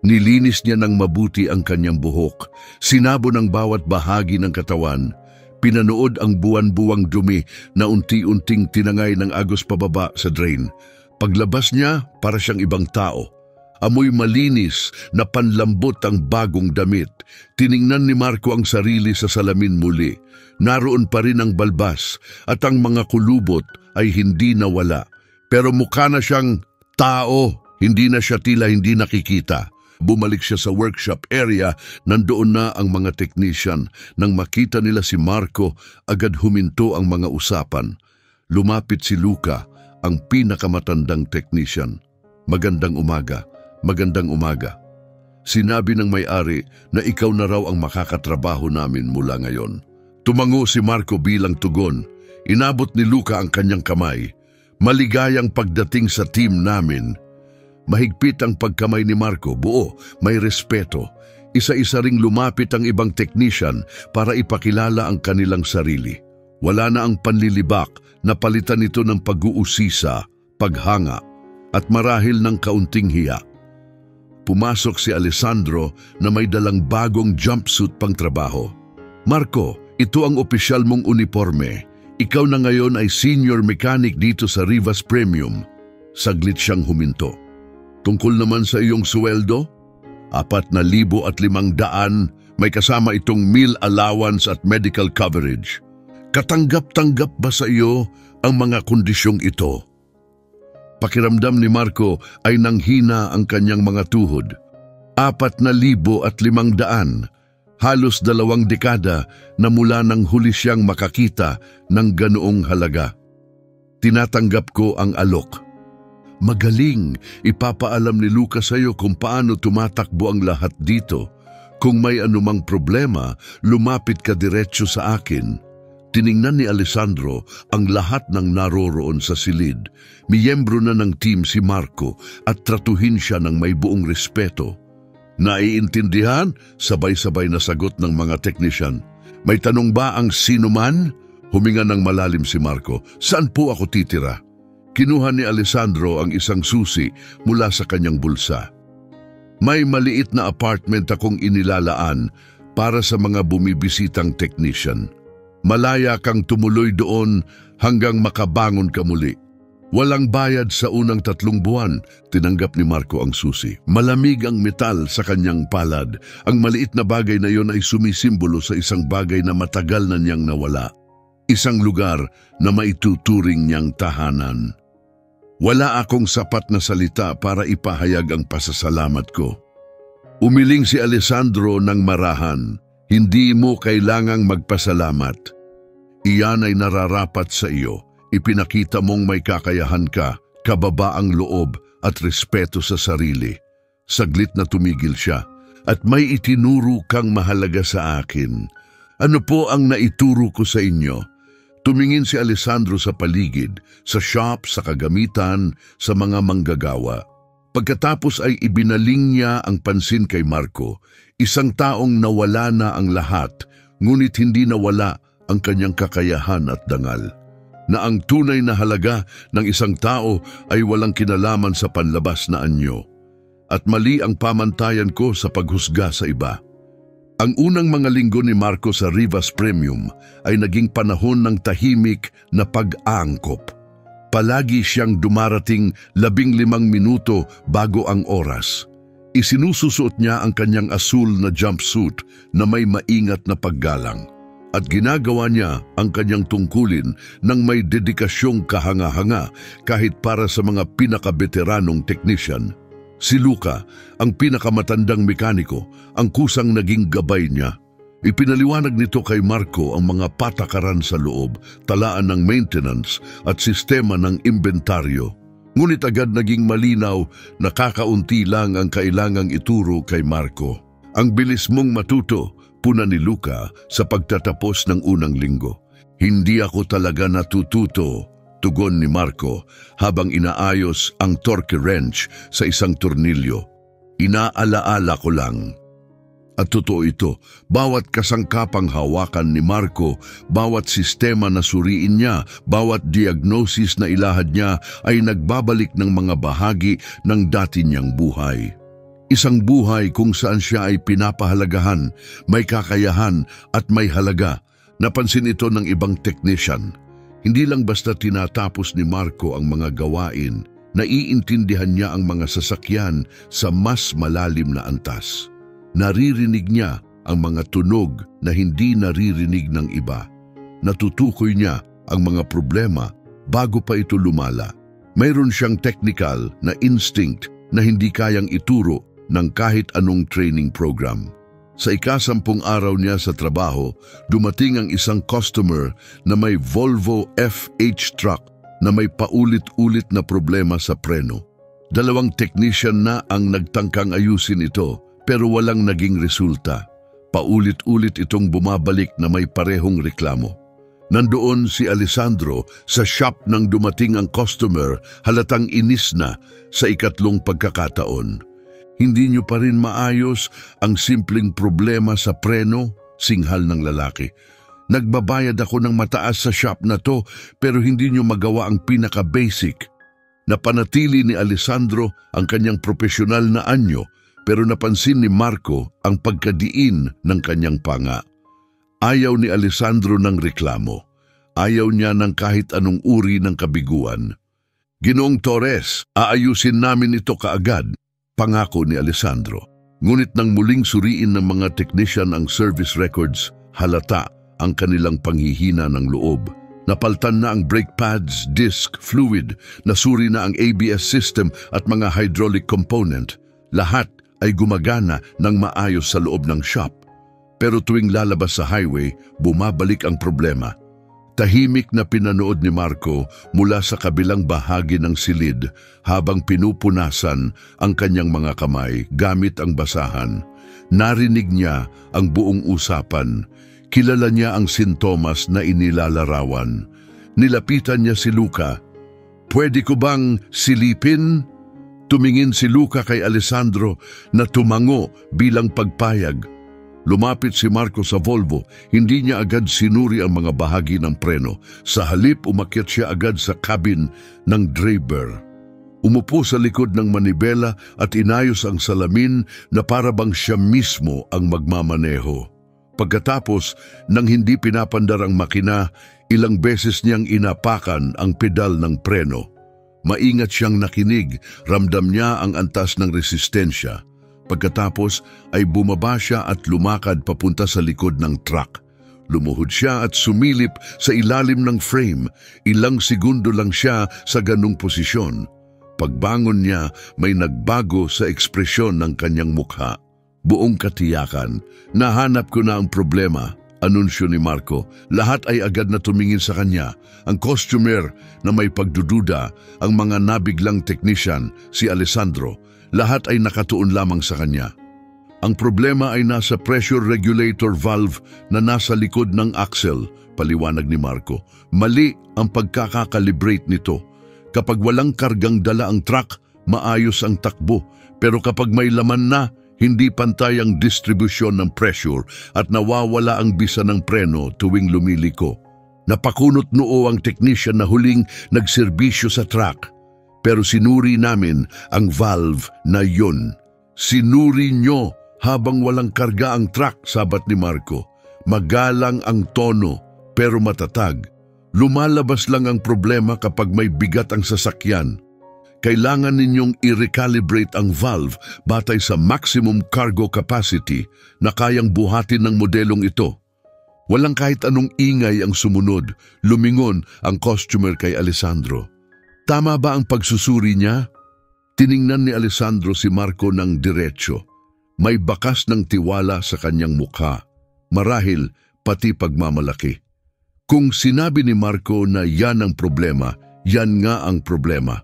[SPEAKER 1] Nilinis niya ng mabuti ang kanyang buhok, sinabo ng bawat bahagi ng katawan. Pinanood ang buwan-buwang dumi na unti-unting tinangay ng agos pababa sa drain. Paglabas niya, para siyang ibang tao. Amoy malinis na panlambot ang bagong damit. Tiningnan ni Marco ang sarili sa salamin muli. Naroon pa rin ang balbas at ang mga kulubot ay hindi nawala. Pero mukha na siyang tao, hindi na siya tila hindi nakikita. Bumalik siya sa workshop area, nandoon na ang mga technician. Nang makita nila si Marco, agad huminto ang mga usapan. Lumapit si Luca, ang pinakamatandang technician. Magandang umaga, magandang umaga. Sinabi ng may-ari na ikaw na raw ang makakatrabaho namin mula ngayon. Tumango si Marco bilang tugon. Inabot ni Luca ang kanyang kamay. Maligayang pagdating sa team namin. Mahigpit ang pagkamay ni Marco, buo, may respeto. Isa-isa ring lumapit ang ibang technician para ipakilala ang kanilang sarili. Wala na ang panlilibak, napalitan ito ng pag-uusisa, paghanga, at marahil ng kaunting hiya. Pumasok si Alessandro na may dalang bagong jumpsuit pang trabaho. Marco, ito ang opisyal mong uniforme. Ikaw na ngayon ay senior mechanic dito sa Rivas Premium. Saglit siyang huminto. Tungkol naman sa iyong sweldo, 4,500, may kasama itong meal allowance at medical coverage. Katanggap-tanggap ba sa iyo ang mga kondisyong ito? Pakiramdam ni Marco ay nanghina ang kanyang mga tuhod. 4,500, halos 2 dekada na mula nang huli siyang makakita ng ganoong halaga. Tinatanggap ko ang alok. Magaling, ipapaalam ni Lucas sa iyo kung paano tumatakbo ang lahat dito. Kung may anumang problema, lumapit ka diretso sa akin. Tiningnan ni Alessandro ang lahat ng naroroon sa silid. Miyembro na ng team si Marco at tratuhin siya ng may buong respeto. Naiintindihan? Sabay-sabay na sagot ng mga teknisyan. May tanong ba ang sino man? Huminga ng malalim si Marco. Saan po ako titira? Kinuha ni Alessandro ang isang susi mula sa kanyang bulsa. May maliit na apartment akong inilalaan para sa mga bumibisitang technician. Malaya kang tumuloy doon hanggang makabangon ka muli. Walang bayad sa unang 3 buwan, tinanggap ni Marco ang susi. Malamig ang metal sa kanyang palad. Ang maliit na bagay na yon ay sumisimbolo sa isang bagay na matagal na niyang nawala. Isang lugar na maituturing niyang tahanan. Wala akong sapat na salita para ipahayag ang pasasalamat ko. Umiling si Alessandro ng marahan. Hindi mo kailangang magpasalamat. Iyan ay nararapat sa iyo. Ipinakita mong may kakayahan ka, kababaang loob at respeto sa sarili. Saglit na tumigil siya at may itinuro kang mahalaga sa akin. Ano po ang naituro ko sa inyo? Tumingin si Alessandro sa paligid, sa shop, sa kagamitan, sa mga manggagawa. Pagkatapos ay ibinaling niya ang pansin kay Marco, isang taong nawala na ang lahat, ngunit hindi nawala ang kanyang kakayahan at dangal. Na ang tunay na halaga ng isang tao ay walang kinalaman sa panlabas na anyo. At mali ang pamantayan ko sa paghusga sa iba. Ang unang mga linggo ni Marco sa Rivas Premium ay naging panahon ng tahimik na pag-aangkop. Palagi siyang dumarating 15 minuto bago ang oras. Isinususuot niya ang kanyang asul na jumpsuit na may maingat na paggalang. At ginagawa niya ang kanyang tungkulin ng may dedikasyong kahanga-hanga kahit para sa mga pinakabeteranong technician. Si Luca, ang pinakamatandang mekaniko, ang kusang naging gabay niya. Ipinaliwanag nito kay Marco ang mga patakaran sa loob, talaan ng maintenance at sistema ng inventaryo. Ngunit agad naging malinaw na kakaunti lang ang kailangang ituro kay Marco. Ang bilis mong matuto, puna ni Luca sa pagtatapos ng unang linggo. Hindi ako talaga natututo, tugon ni Marco habang inaayos ang torque wrench sa isang tornilyo. Inaalaala ko lang. At totoo ito, bawat kasangkapang hawakan ni Marco, bawat sistema na suriin niya, bawat diagnosis na ilahad niya ay nagbabalik ng mga bahagi ng dati niyang buhay. Isang buhay kung saan siya ay pinapahalagahan, may kakayahan at may halaga. Napansin ito ng ibang technician. Hindi lang basta tinatapos ni Marco ang mga gawain, naiintindihan niya ang mga sasakyan sa mas malalim na antas. Naririnig niya ang mga tunog na hindi naririnig ng iba. Natutukoy niya ang mga problema bago pa ito lumala. Mayroon siyang technical na instinct na hindi kayang ituro ng kahit anong training program. Sa ika-10 araw niya sa trabaho, dumating ang isang customer na may Volvo FH truck na may paulit-ulit na problema sa preno. 2 technician na ang nagtangkang ayusin ito pero walang naging resulta. Paulit-ulit itong bumabalik na may parehong reklamo. Nandoon si Alessandro sa shop nang dumating ang customer, halatang inis na sa 3 pagkakataon. Hindi niyo pa rin maayos ang simpleng problema sa preno, singhal ng lalaki. Nagbabayad ako ng mataas sa shop na to pero hindi niyo magawa ang pinaka-basic. Napanatili ni Alessandro ang kanyang profesional na anyo pero napansin ni Marco ang pagkadiin ng kanyang panga. Ayaw ni Alessandro ng reklamo. Ayaw niya ng kahit anong uri ng kabiguan. Ginoong Torres, aayusin namin ito kaagad, pangako ni Alessandro. Ngunit nang muling suriin ng mga technician ang service records, halata ang kanilang panghihina ng loob. Napaltan na ang brake pads, disc, fluid, nasuri na ang ABS system at mga hydraulic component. Lahat ay gumagana ng maayos sa loob ng shop. Pero tuwing lalabas sa highway, bumabalik ang problema. Tahimik na pinanood ni Marco mula sa kabilang bahagi ng silid habang pinupunasan ang kanyang mga kamay gamit ang basahan. Narinig niya ang buong usapan. Kilala niya ang sintomas na inilalarawan. Nilapitan niya si Luca. "Pwede ko bang silipin?" Tumingin si Luca kay Alessandro na tumango bilang pagpayag. Lumapit si Marco sa Volvo, hindi niya agad sinuri ang mga bahagi ng preno. Sa halip, umakyat siya agad sa cabin ng driver. Umupo sa likod ng manibela at inayos ang salamin na para bang siya mismo ang magmamaneho. Pagkatapos, nang hindi pinapandar ang makina, ilang beses niyang inapakan ang pedal ng preno. Maingat siyang nakinig, ramdam niya ang antas ng resistensya. Pagkatapos ay bumaba siya at lumakad papunta sa likod ng truck. Lumuhod siya at sumilip sa ilalim ng frame. Ilang segundo lang siya sa ganung posisyon. Pagbangon niya, may nagbago sa ekspresyon ng kanyang mukha. Buong katiyakan, "Nahanap ko na ang problema," anunsyo ni Marco. Lahat ay agad na tumingin sa kanya. Ang costumer na may pagdududa, ang mga nabiglang technician, si Alessandro, lahat ay nakatuon lamang sa kanya. Ang problema ay nasa pressure regulator valve na nasa likod ng axle, paliwanag ni Marco. Mali ang pagkakakalibrate nito. Kapag walang kargang dala ang truck, maayos ang takbo. Pero kapag may laman na, hindi pantay ang distribusyon ng pressure at nawawala ang bisa ng preno tuwing lumiliko. Napakunot noo ang technician na huling nagserbisyo sa truck. Pero sinuri namin ang valve na yun. Sinuri nyo habang walang karga ang truck, sabat ni Marco. Magalang ang tono, pero matatag. Lumalabas lang ang problema kapag may bigat ang sasakyan. Kailangan ninyong i-recalibrate ang valve batay sa maximum cargo capacity na kayang buhatin ng modelong ito. Walang kahit anong ingay ang sumunod. Lumingon ang costumer kay Alessandro. Tama ba ang pagsusuri niya? Tiningnan ni Alessandro si Marco ng diretsyo. May bakas ng tiwala sa kanyang mukha. Marahil pati pagmamalaki. Kung sinabi ni Marco na yan ang problema, yan nga ang problema.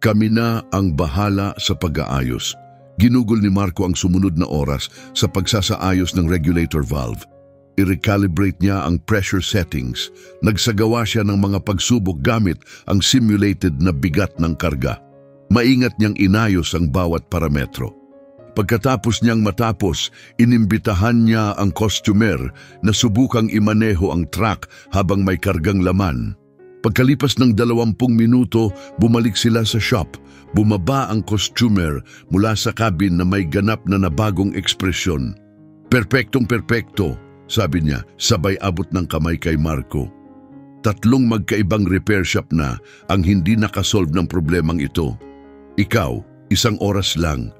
[SPEAKER 1] Kami na ang bahala sa pag-aayos. Ginugol ni Marco ang sumunod na oras sa pagsasaayos ng regulator valve. I-recalibrate niya ang pressure settings. Nagsagawa siya ng mga pagsubok gamit ang simulated na bigat ng karga. Maingat niyang inayos ang bawat parametro. Pagkatapos niyang matapos, inimbitahan niya ang costumer na subukang imaneho ang truck habang may kargang laman. Pagkalipas ng 20 minuto, bumalik sila sa shop. Bumaba ang costumer mula sa cabin na may ganap na nabagong ekspresyon. "Perpektong perpekto," sabi niya, sabay abot ng kamay kay Marco. 3 magkaibang repair shop na ang hindi nakasolve ng problemang ito. Ikaw, 1 oras lang.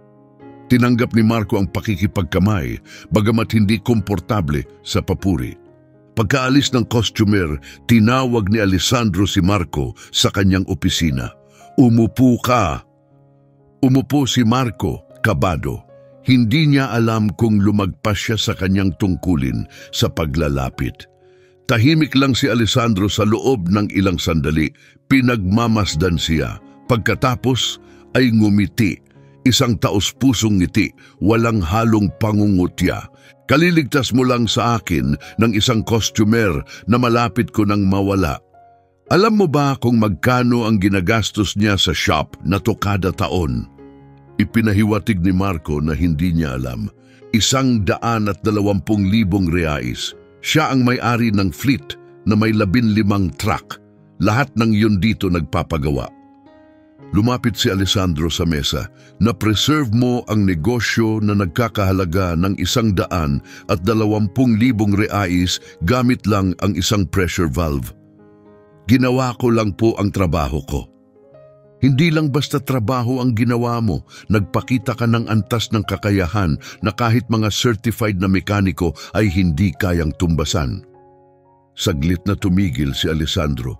[SPEAKER 1] Tinanggap ni Marco ang pakikipagkamay, bagamat hindi komportable sa papuri. Pagkaalis ng costumer, tinawag ni Alessandro si Marco sa kanyang opisina. "Umupo ka." Umupo si Marco, kabado. Hindi niya alam kung lumagpas siya sa kanyang tungkulin sa paglalapit. Tahimik lang si Alessandro sa loob ng ilang sandali. Pinagmamasdan siya. Pagkatapos ay ngumiti. Isang taos-pusong ngiti, walang halong pangungutya. "Kaliligtas mo lang sa akin ng isang costumer na malapit ko nang mawala. Alam mo ba kung magkano ang ginagastos niya sa shop na to kada taon?" Ipinahiwatig ni Marco na hindi niya alam. 120,000 reais. Siya ang may-ari ng fleet na may 15 truck. Lahat ng yun dito nagpapagawa. Lumapit si Alessandro sa mesa. "Na-preserve mo ang negosyo na nagkakahalaga ng 120,000 reais gamit lang ang isang pressure valve. Ginawa ko lang po ang trabaho ko. Hindi lang basta trabaho ang ginawa mo, nagpakita ka ng antas ng kakayahan na kahit mga certified na mekaniko ay hindi kayang tumbasan. Saglit na tumigil si Alessandro.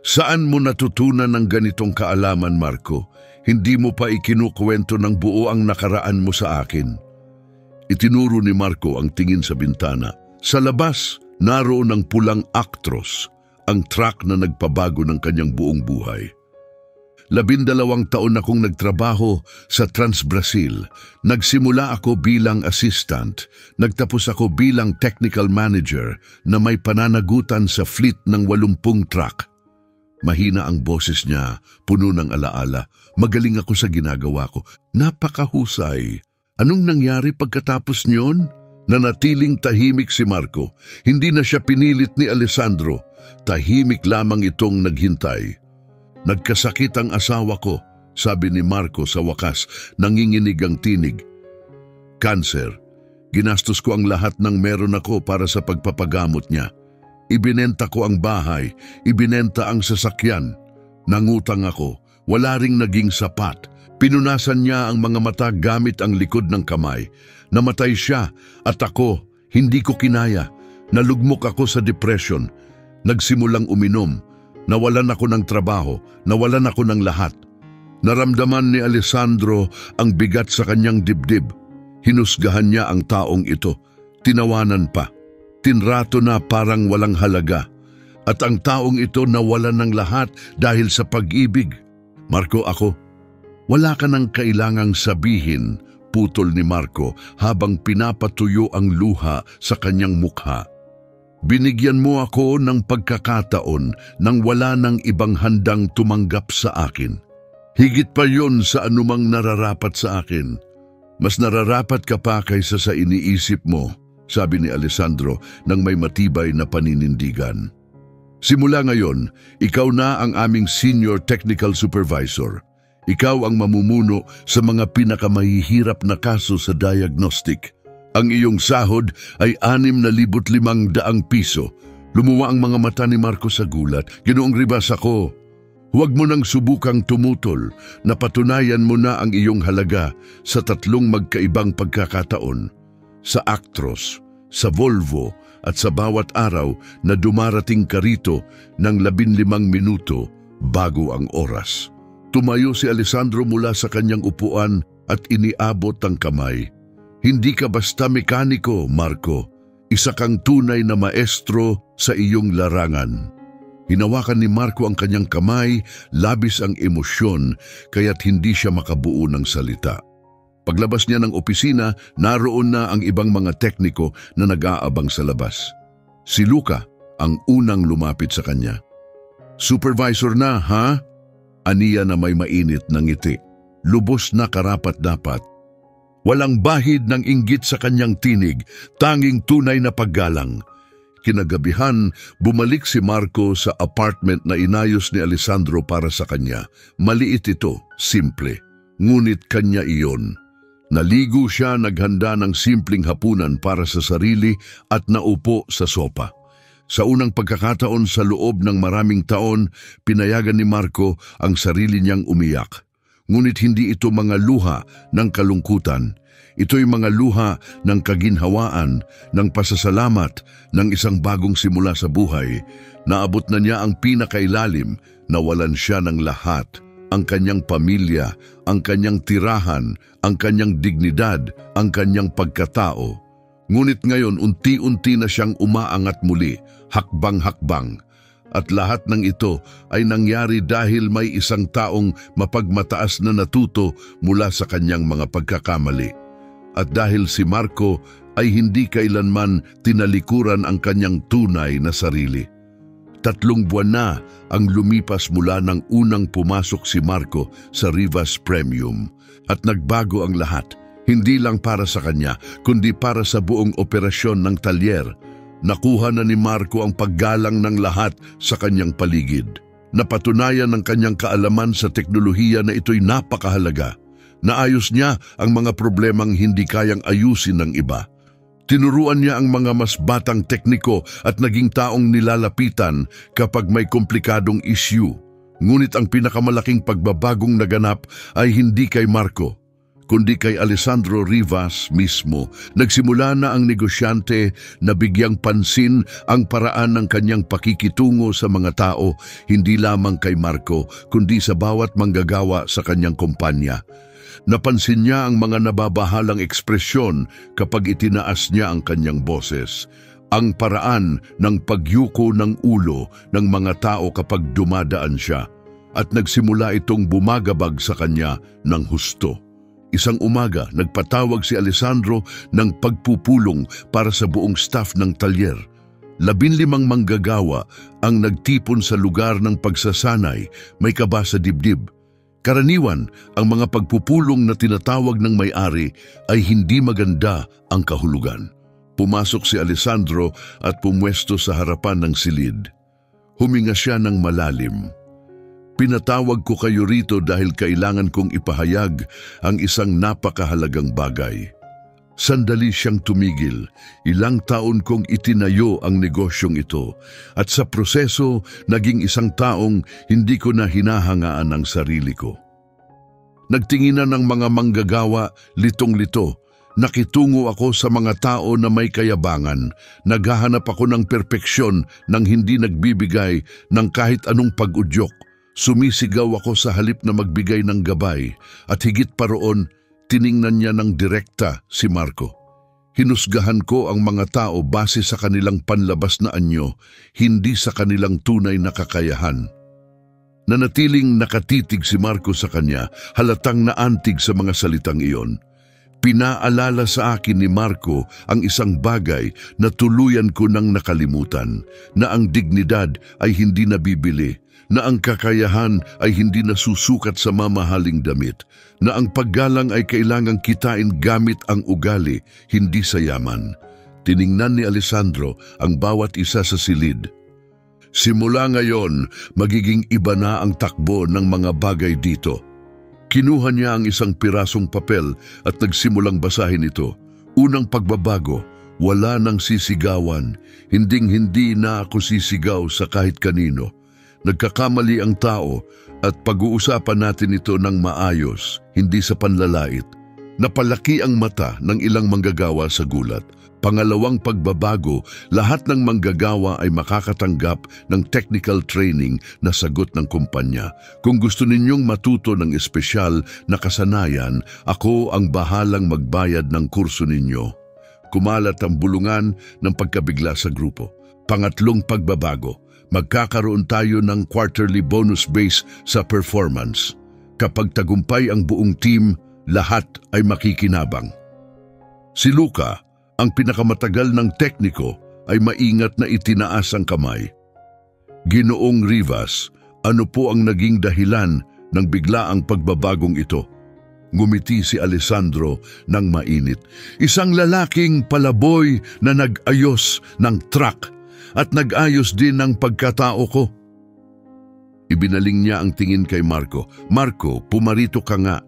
[SPEAKER 1] Saan mo natutunan ng ganitong kaalaman, Marco? Hindi mo pa ikinukwento ng buo ang nakaraan mo sa akin. Itinuro ni Marco ang tingin sa bintana. Sa labas, naroon ang pulang Actros, ang truck na nagpabago ng kanyang buong buhay. 12 taon akong nagtrabaho sa Trans-Brazil. Nagsimula ako bilang assistant. Nagtapos ako bilang technical manager na may pananagutan sa fleet ng 80 truck. Mahina ang boses niya, puno ng alaala. Magaling ako sa ginagawa ko. Napakahusay. Anong nangyari pagkatapos niyon? Nanatiling tahimik si Marco. Hindi na siya pinilit ni Alessandro. Tahimik lamang itong naghintay. Nagkasakit ang asawa ko, sabi ni Marco sa wakas, nanginginig ang tinig. Cancer. Ginastos ko ang lahat ng meron ako para sa pagpapagamot niya. Ibinenta ko ang bahay, ibinenta ang sasakyan. Nangutang ako, wala ring naging sapat. Pinunasan niya ang mga mata gamit ang likod ng kamay. Namatay siya at ako, hindi ko kinaya. Nalugmok ako sa depression. Nagsimulang uminom. Nawalan ako ng trabaho, nawalan ako ng lahat. Naramdaman ni Alessandro ang bigat sa kanyang dibdib. Hinusgahan niya ang taong ito. Tinawanan pa. Tinrato na parang walang halaga. At ang taong ito nawalan ng lahat dahil sa pag-ibig. Marco, ako, wala ka nang kailangang sabihin, putol ni Marco habang pinapatuyo ang luha sa kanyang mukha. Binigyan mo ako ng pagkakataon nang wala ng ibang handang tumanggap sa akin. Higit pa yon sa anumang nararapat sa akin. Mas nararapat ka pa kaysa sa iniisip mo, sabi ni Alessandro nang may matibay na paninindigan. Simula ngayon, ikaw na ang aming senior technical supervisor. Ikaw ang mamumuno sa mga pinakamahihirap na kaso sa diagnostic. Ang iyong sahod ay 6,500 piso. Lumuwa ang mga mata ni Marco sa gulat. Ginoong Ribas, ako. Huwag mo nang subukang tumutol. Napatunayan mo na ang iyong halaga sa 3 magkaibang pagkakataon. Sa Actros, sa Volvo at sa bawat araw na dumarating ka rito ng 15 minuto bago ang oras. Tumayo si Alessandro mula sa kanyang upuan at iniabot ang kamay. Hindi ka basta mekaniko, Marco. Isa kang tunay na maestro sa iyong larangan. Hinawakan ni Marco ang kanyang kamay, labis ang emosyon, kaya't hindi siya makabuo ng salita. Paglabas niya ng opisina, naroon na ang ibang mga tekniko na nag-aabang sa labas. Si Luca ang unang lumapit sa kanya. Supervisor na, ha? Aniya na may mainit na ngiti. Lubos na karapat-dapat. Walang bahid ng inggit sa kanyang tinig, tanging tunay na paggalang. Kinagabihan, bumalik si Marco sa apartment na inayos ni Alessandro para sa kanya. Maliit ito, simple. Ngunit kanya iyon. Naligo siya, naghanda ng simpleng hapunan para sa sarili at naupo sa sopa. Sa unang pagkakataon sa loob ng maraming taon, pinayagan ni Marco ang sarili niyang umiyak. Ngunit hindi ito mga luha ng kalungkutan. Ito'y mga luha ng kaginhawaan, ng pasasalamat, ng isang bagong simula sa buhay. Naabot na niya ang pinakailalim, nawalan siya ng lahat. Ang kanyang pamilya, ang kanyang tirahan, ang kanyang dignidad, ang kanyang pagkatao. Ngunit ngayon unti-unti na siyang umaangat muli, hakbang-hakbang. At lahat ng ito ay nangyari dahil may isang taong mapagmataas na natuto mula sa kanyang mga pagkakamali. At dahil si Marco ay hindi kailanman tinalikuran ang kanyang tunay na sarili. 3 buwan na ang lumipas mula nang unang pumasok si Marco sa Rivas Premium at nagbago ang lahat, hindi lang para sa kanya kundi para sa buong operasyon ng talyer. Nakuha na ni Marco ang paggalang ng lahat sa kanyang paligid. Napatunayan ng kanyang kaalaman sa teknolohiya na ito'y napakahalaga. Naayos niya ang mga problemang hindi kayang ayusin ng iba. Tinuruan niya ang mga mas batang tekniko at naging taong nilalapitan kapag may komplikadong issue. Ngunit ang pinakamalaking pagbabagong naganap ay hindi kay Marco, kundi kay Alessandro Rivas mismo. Nagsimula na ang negosyante na bigyang pansin ang paraan ng kanyang pakikitungo sa mga tao, hindi lamang kay Marco, kundi sa bawat manggagawa sa kanyang kumpanya. Napansin niya ang mga nababahalang ekspresyon kapag itinaas niya ang kanyang boses. Ang paraan ng pagyuko ng ulo ng mga tao kapag dumadaan siya, at nagsimula itong bumagabag sa kanya ng husto. Isang umaga, nagpatawag si Alessandro ng pagpupulong para sa buong staff ng talyer. 15 manggagawa ang nagtipon sa lugar ng pagsasanay, may kaba sa dibdib. Karaniwan, ang mga pagpupulong na tinatawag ng may-ari ay hindi maganda ang kahulugan. Pumasok si Alessandro at pumwesto sa harapan ng silid. Huminga siya ng malalim. Pinatawag ko kayo rito dahil kailangan kong ipahayag ang isang napakahalagang bagay. Sandali siyang tumigil. Ilang taon kong itinayo ang negosyong ito at sa proseso naging isang taong hindi ko na hinahangaan ang sarili ko. Nagtinginan ng mga manggagawa, litong-lito. Nakitungo ako sa mga tao na may kayabangan. Naghahanap ako ng perpeksyon nang hindi nagbibigay ng kahit anong pag-udyok. Sumisigaw ako sa halip na magbigay ng gabay at higit pa roon, tiningnan niya ng direkta si Marco. Hinusgahan ko ang mga tao base sa kanilang panlabas na anyo, hindi sa kanilang tunay na kakayahan. Nanatiling nakatitig si Marco sa kanya, halatang naantig sa mga salitang iyon. Pinaalala sa akin ni Marco ang isang bagay na tuluyan ko nang nakalimutan, na ang dignidad ay hindi nabibili, na ang kakayahan ay hindi nasusukat sa mamahaling damit, na ang paggalang ay kailangang kitain gamit ang ugali, hindi sa yaman. Tiningnan ni Alessandro ang bawat isa sa silid. Simula ngayon, magiging iba na ang takbo ng mga bagay dito. Kinuha niya ang isang pirasong papel at nagsimulang basahin ito. Unang pagbabago, wala nang sisigawan, hinding-hindi na ako sisigaw sa kahit kanino. Nagkakamali ang tao at pag-uusapan natin ito ng maayos, hindi sa panlalait. Napalaki ang mata ng ilang manggagawa sa gulat. Pangalawang pagbabago, lahat ng manggagawa ay makakatanggap ng technical training na sagot ng kumpanya. Kung gusto ninyong matuto ng espesyal na kasanayan, ako ang bahalang magbayad ng kurso ninyo. Kumalat ang bulungan ng pagkabigla sa grupo. Pangatlong pagbabago, magkakaroon tayo ng quarterly bonus base sa performance. Kapag tagumpay ang buong team, lahat ay makikinabang. Si Luca, ang pinakamatagal ng tekniko, ay maingat na itinaas ang kamay. Ginoong Rivas, ano po ang naging dahilan ng biglaang pagbabagong ito? Ngumiti si Alessandro ng mainit. Isang lalaking palaboy na nag-ayos ng truck at nag-ayos din ng pagkatao ko. Ibinaling niya ang tingin kay Marco. Marco, pumarito ka nga.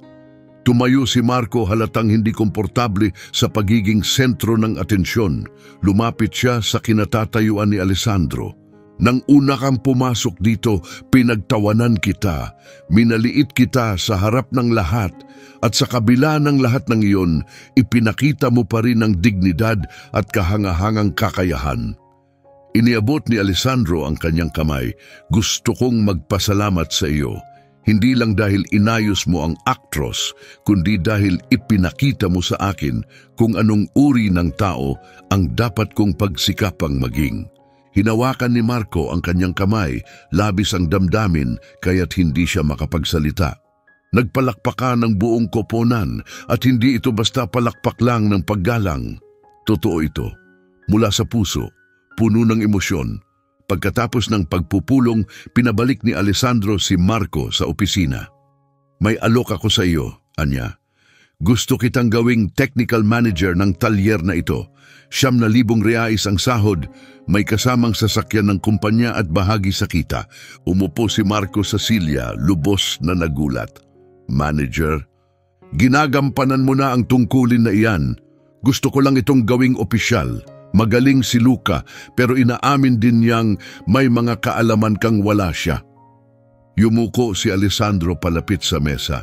[SPEAKER 1] Tumayo si Marco halatang hindi komportable sa pagiging sentro ng atensyon. Lumapit siya sa kinatatayuan ni Alessandro. Nang una kang pumasok dito, pinagtawanan kita. Minaliit kita sa harap ng lahat. At sa kabila ng lahat ng iyon, ipinakita mo pa rin ang dignidad at kahangahangang kakayahan. Iniabot ni Alessandro ang kanyang kamay. Gusto kong magpasalamat sa iyo. Hindi lang dahil inayos mo ang actros, kundi dahil ipinakita mo sa akin kung anong uri ng tao ang dapat kong pagsikapang maging. Hinawakan ni Marco ang kanyang kamay, labis ang damdamin kaya't hindi siya makapagsalita. Nagpalakpakan ng buong koponan at hindi ito basta palakpak lang ng paggalang. Totoo ito, mula sa puso, puno ng emosyon. Pagkatapos ng pagpupulong, pinabalik ni Alessandro si Marco sa opisina. May alok ako sa iyo, Anya. Gusto kitang gawing technical manager ng talyer na ito. 9,000 reais ang sahod, may kasamang sasakyan ng kumpanya at bahagi sa kita. Umupo si Marco sa silya, lubos na nagulat. Manager, ginagampanan mo na ang tungkulin na iyan. Gusto ko lang itong gawing opisyal. Magaling si Luca, pero inaamin din niyang may mga kaalaman kang wala siya. Yumuko si Alessandro palapit sa mesa.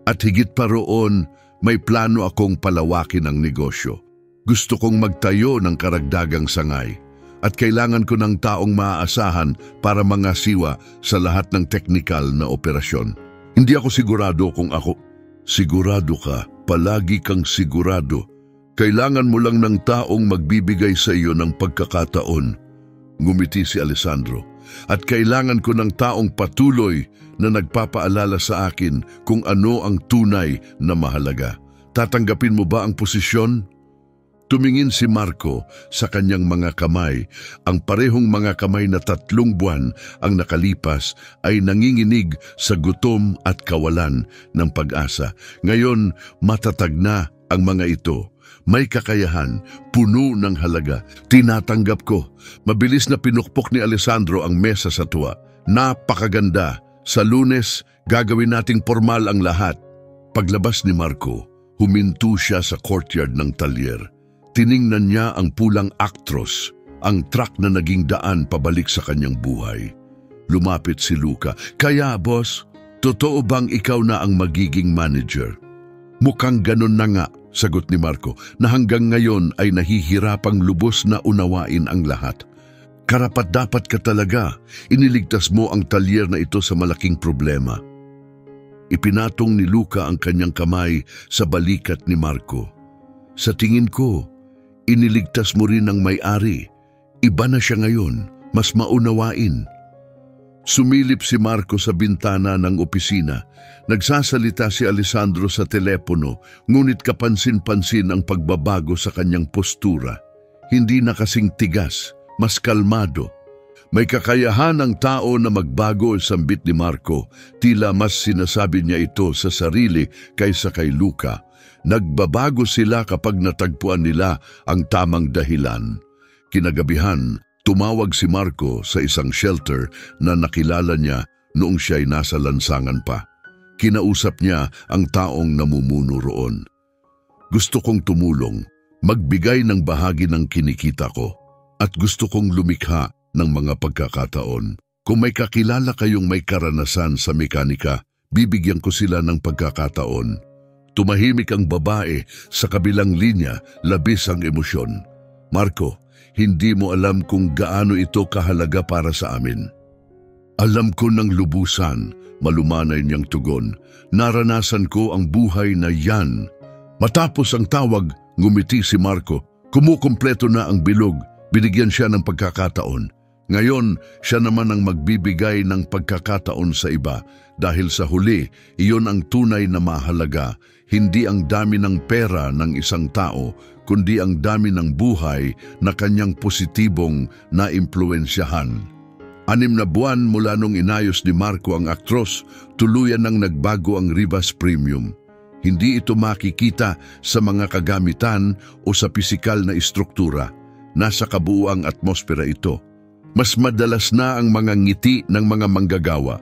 [SPEAKER 1] At higit pa roon, may plano akong palawakin ang negosyo. Gusto kong magtayo ng karagdagang sangay at kailangan ko ng taong maaasahan para mangasiwa sa lahat ng teknikal na operasyon. Hindi ako sigurado kung ako. Sigurado ka, palagi kang sigurado. Kailangan mo lang ng taong magbibigay sa iyo ng pagkakataon. Ngumiti si Alessandro. At kailangan ko ng taong patuloy na nagpapaalala sa akin kung ano ang tunay na mahalaga. Tatanggapin mo ba ang posisyon? Tumingin si Marco sa kanyang mga kamay. Ang parehong mga kamay na 3 buwan ang nakalipas ay nanginginig sa gutom at kawalan ng pag-asa. Ngayon, matatag na ang mga ito. May kakayahan, puno ng halaga. Tinatanggap ko. Mabilis na pinukpok ni Alessandro ang mesa sa tuwa. Napakaganda. Sa Lunes, gagawin nating formal ang lahat. Paglabas ni Marco, huminto siya sa courtyard ng talyer. Tiningnan niya ang pulang Actros, ang truck na naging daan pabalik sa kanyang buhay. Lumapit si Luca. Kaya, boss, totoo bang ikaw na ang magiging manager? Mukhang ganun na nga, sagot ni Marco, na hanggang ngayon ay nahihirapang lubos na unawain ang lahat. Karapat-dapat ka talaga. Iniligtas mo ang talyer na ito sa malaking problema. Ipinatong ni Luca ang kanyang kamay sa balikat ni Marco. Sa tingin ko, iniligtas mo rin ang may-ari. Iba na siya ngayon, mas maunawain. Sumilip si Marco sa bintana ng opisina. Nagsasalita si Alessandro sa telepono, ngunit kapansin-pansin ang pagbabago sa kanyang postura. Hindi na kasing tigas, mas kalmado. May kakayahan ang tao na magbago, sambit ni Marco. Tila mas sinasabi niya ito sa sarili kaysa kay Luca. Nagbabago sila kapag natagpuan nila ang tamang dahilan. Kinagabihan, tumawag si Marco sa isang shelter na nakilala niya noong siya'y nasa lansangan pa. Kinausap niya ang taong namumuno roon. Gusto kong tumulong, magbigay ng bahagi ng kinikita ko, at gusto kong lumikha ng mga pagkakataon. Kung may kakilala kayong may karanasan sa mekanika, bibigyan ko sila ng pagkakataon. Tumahimik ang babae sa kabilang linya, labis ang emosyon. Marco, hindi mo alam kung gaano ito kahalaga para sa amin. Alam ko ng lubusan, malumanay niyang tugon. Naranasan ko ang buhay na yan. Matapos ang tawag, ngumiti si Marco. Kumukumpleto na ang bilog, binigyan siya ng pagkakataon. Ngayon, siya naman ang magbibigay ng pagkakataon sa iba. Dahil sa huli, iyon ang tunay na mahalaga. Hindi ang dami ng pera ng isang tao, kundi ang dami ng buhay na kanyang positibong naimpluwensyahan. 6 na buwan mula nung inayos ni Marco ang Actros, tuluyan nang nagbago ang Rivas Premium. Hindi ito makikita sa mga kagamitan o sa pisikal na istruktura. Nasa kabuuang atmosfera ito. Mas madalas na ang mga ngiti ng mga manggagawa.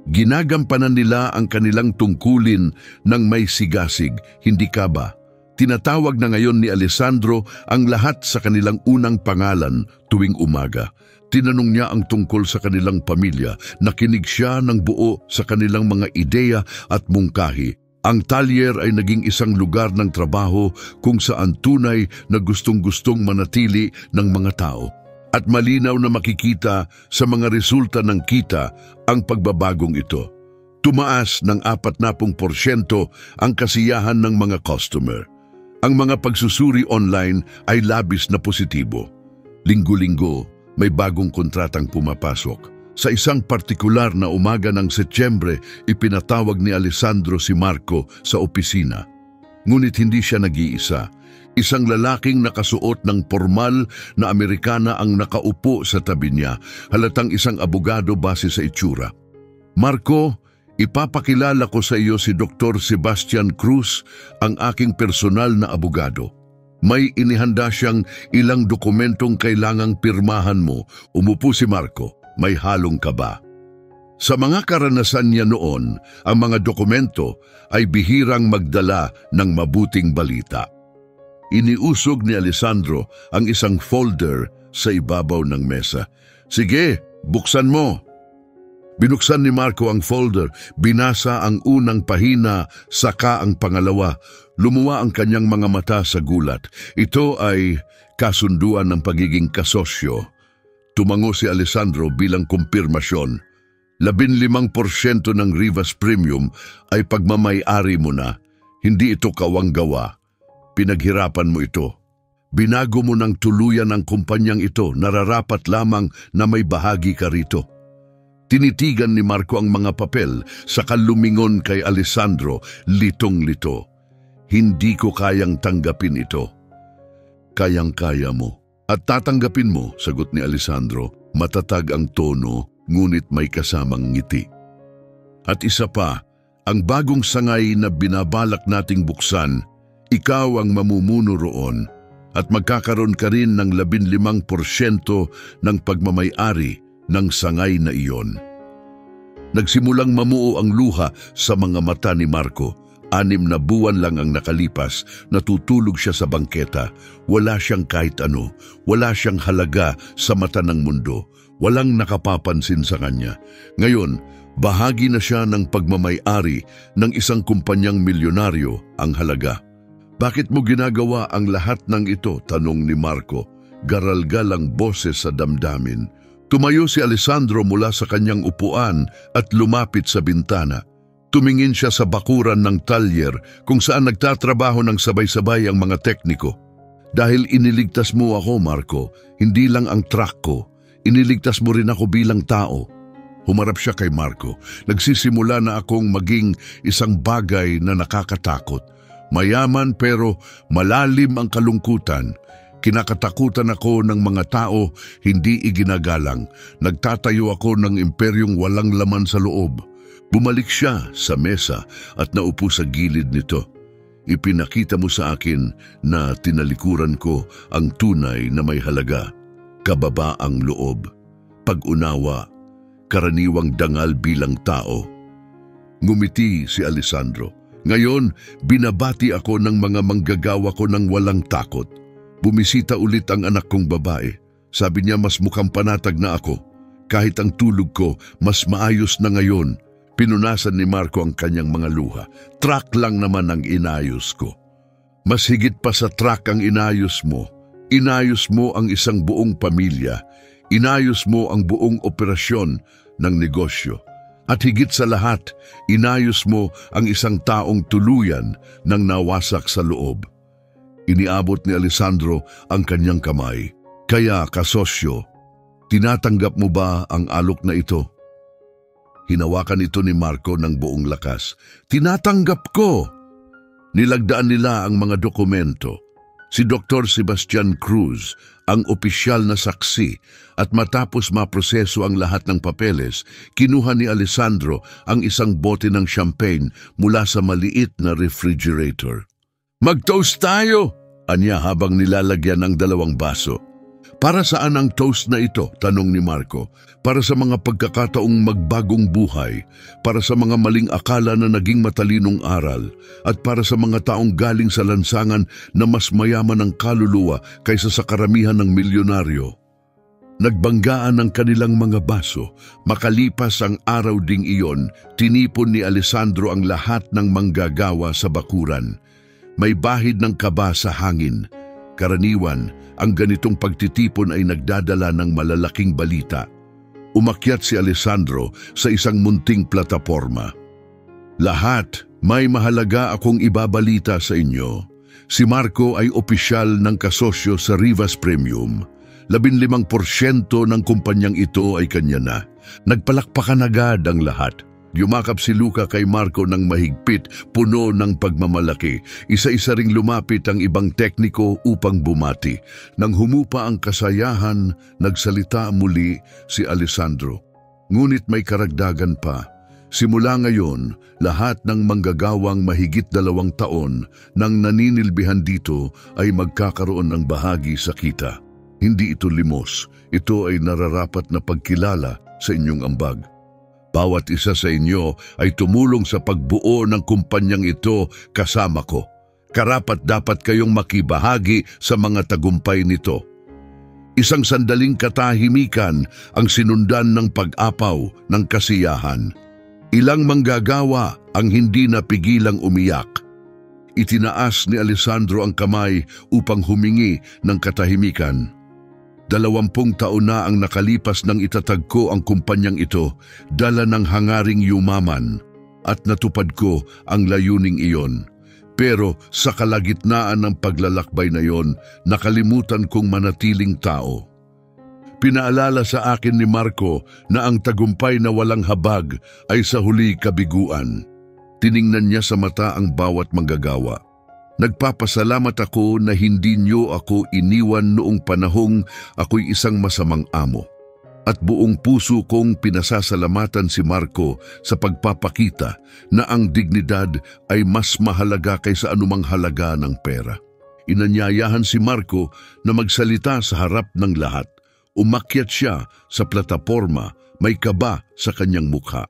[SPEAKER 1] Ginagampanan nila ang kanilang tungkulin ng may sigasig, hindi kaba. Tinatawag na ngayon ni Alessandro ang lahat sa kanilang unang pangalan tuwing umaga. Tinanong niya ang tungkol sa kanilang pamilya, nakinig siya ng buo sa kanilang mga ideya at mungkahi. Ang talyer ay naging isang lugar ng trabaho kung saan tunay na gustong-gustong manatili ng mga tao. At malinaw na makikita sa mga resulta ng kita ang pagbabagong ito. Tumaas ng 40% ang kasiyahan ng mga customer. Ang mga pagsusuri online ay labis na positibo. Linggo-linggo, may bagong kontratang pumapasok. Sa isang partikular na umaga ng Setyembre, ipinatawag ni Alessandro si Marco sa opisina. Ngunit hindi siya nag-iisa. Isang lalaking nakasuot ng formal na Amerikana ang nakaupo sa tabi niya, halatang isang abogado base sa itsura. Marco, ipapakilala ko sa iyo si Dr. Sebastian Cruz, ang aking personal na abogado. May inihanda siyang ilang dokumentong kailangang pirmahan mo. Umupo si Marco. May halong kaba. Sa mga karanasan niya noon, ang mga dokumento ay bihirang magdala ng mabuting balita. Iniusog ni Alessandro ang isang folder sa ibabaw ng mesa. "Sige, buksan mo." Binuksan ni Marco ang folder, binasa ang unang pahina, saka ang pangalawa. Lumuwa ang kanyang mga mata sa gulat. Ito ay kasunduan ng pagiging kasosyo. Tumango si Alessandro bilang kumpirmasyon. 15% ng Rivas Premium ay pagmamay-ari mo na. Hindi ito kawang-gawa. Pinaghirapan mo ito. Binago mo ng tuluyan ang kumpanyang ito, nararapat lamang na may bahagi ka rito. Tinitigan ni Marco ang mga papel, saka lumingon kay Alessandro, litong-lito. "Hindi ko kayang tanggapin ito." "Kayang-kaya mo. At tatanggapin mo," sagot ni Alessandro. Matatag ang tono, ngunit may kasamang ngiti. "At isa pa, ang bagong sangay na binabalak nating buksan, ikaw ang mamumuno roon at magkakaroon ka rin ng 15% ng pagmamay-ari ng sangay na iyon." Nagsimulang mamuo ang luha sa mga mata ni Marco. 6 na buwan lang ang nakalipas, natutulog siya sa bangketa. Wala siyang kahit ano, wala siyang halaga sa mata ng mundo, walang nakapapansin sa kanya. Ngayon, bahagi na siya ng pagmamay-ari ng isang kumpanyang milyonaryo ang halaga. "Bakit mo ginagawa ang lahat ng ito?" tanong ni Marco. Garalgal ang boses sa damdamin. Tumayo si Alessandro mula sa kanyang upuan at lumapit sa bintana. Tumingin siya sa bakuran ng talyer kung saan nagtatrabaho ng sabay-sabay ang mga tekniko. "Dahil iniligtas mo ako, Marco, hindi lang ang truck ko, iniligtas mo rin ako bilang tao." Humarap siya kay Marco. "Nagsisimula na akong maging isang bagay na nakakatakot. Mayaman pero malalim ang kalungkutan. Kinakatakutan ako ng mga tao, hindi iginagalang. Nagtatayo ako ng imperyong walang laman sa loob." Bumalik siya sa mesa at naupo sa gilid nito. "Ipinakita mo sa akin na tinalikuran ko ang tunay na may halaga. Kababaang loob, pag-unawa, karaniwang dangal bilang tao." Ngumiti si Alessandro. "Ngayon, binabati ako ng mga manggagawa ko ng walang takot. Bumisita ulit ang anak kong babae. Sabi niya mas mukhang panatag na ako. Kahit ang tulog ko, mas maayos na ngayon." Pinunasan ni Marco ang kanyang mga luha. "Truck lang naman ang inayos ko." "Mas higit pa sa truck ang inayos mo. Inayos mo ang isang buong pamilya. Inayos mo ang buong operasyon ng negosyo. At higit sa lahat, inayos mo ang isang taong tuluyan ng nawasak sa loob." Iniabot ni Alessandro ang kanyang kamay. "Kaya, kasosyo, tinatanggap mo ba ang alok na ito?" Hinawakan ito ni Marco ng buong lakas. "Tinatanggap ko!" Nilagdaan nila ang mga dokumento. Si Dr. Sebastian Cruz, ang opisyal na saksi, at matapos maproseso ang lahat ng papeles, kinuha ni Alessandro ang isang bote ng champagne mula sa maliit na refrigerator. "Mag-toast tayo!" anya habang nilalagyan ng 2 baso. "Para saan ang toast na ito?" tanong ni Marco. "Para sa mga pagkakataong magbagong buhay, para sa mga maling akala na naging matalinong aral, at para sa mga taong galing sa lansangan na mas mayaman ang kaluluwa kaysa sa karamihan ng milyonaryo." Nagbanggaan ang kanilang mga baso. Makalipas ang araw ding iyon, tinipon ni Alessandro ang lahat ng manggagawa sa bakuran. May bahid ng kaba sa hangin. Karaniwan, ang ganitong pagtitipon ay nagdadala ng malalaking balita. Umakyat si Alessandro sa isang munting plataporma. "Lahat, may mahalaga akong ibabalita sa inyo. Si Marco ay opisyal ng kasosyo sa Rivas Premium. 15% ng kumpanyang ito ay kanya na." Nagpalakpakan agad ang lahat. Yumakap si Luca kay Marco ng mahigpit, puno ng pagmamalaki. Isa-isa ring lumapit ang ibang tekniko upang bumati. Nang humupa ang kasayahan, nagsalita muli si Alessandro. Ngunit may karagdagan pa. Simula ngayon, lahat ng manggagawang mahigit 2 taon nang naninilbihan dito ay magkakaroon ng bahagi sa kita. Hindi ito limos, ito ay nararapat na pagkilala sa inyong ambag. Bawat isa sa inyo ay tumulong sa pagbuo ng kumpanyang ito kasama ko. Karapat-dapat kayong makibahagi sa mga tagumpay nito. Isang sandaling katahimikan ang sinundan ng pag-apaw ng kasiyahan. Ilang manggagawa ang hindi napigilang umiyak. Itinaas ni Alessandro ang kamay upang humingi ng katahimikan. 20 taon na ang nakalipas nang itatag ko ang kumpanyang ito, dala ng hangaring yumaman, at natupad ko ang layuning iyon. Pero sa kalagitnaan ng paglalakbay na iyon, nakalimutan kong manatiling tao. Pinaalala sa akin ni Marco na ang tagumpay na walang habag ay sa huli kabiguan. Tiningnan niya sa mata ang bawat manggagawa. Nagpapasalamat ako na hindi niyo ako iniwan noong panahong ako'y isang masamang amo. At buong puso kong pinasasalamatan si Marco sa pagpapakita na ang dignidad ay mas mahalaga kaysa anumang halaga ng pera. Inanyayahan si Marco na magsalita sa harap ng lahat. Umakyat siya sa plataporma, may kaba sa kanyang mukha.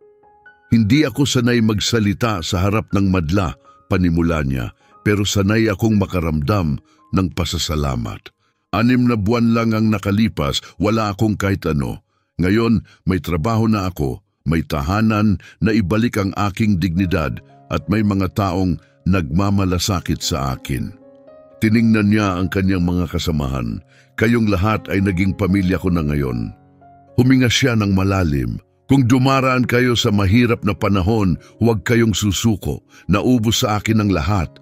[SPEAKER 1] Hindi ako sanay magsalita sa harap ng madla, panimula niya, pero sanay akong makaramdam ng pasasalamat. 6 na buwan lang ang nakalipas, wala akong kahit ano. Ngayon, may trabaho na ako, may tahanan na ibalik ang aking dignidad at may mga taong nagmamalasakit sa akin. Tiningnan niya ang kanyang mga kasamahan. Kayong lahat ay naging pamilya ko na ngayon. Huminga siya ng malalim. Kung dumaraan kayo sa mahirap na panahon, huwag kayong susuko. Naubos sa akin ang lahat.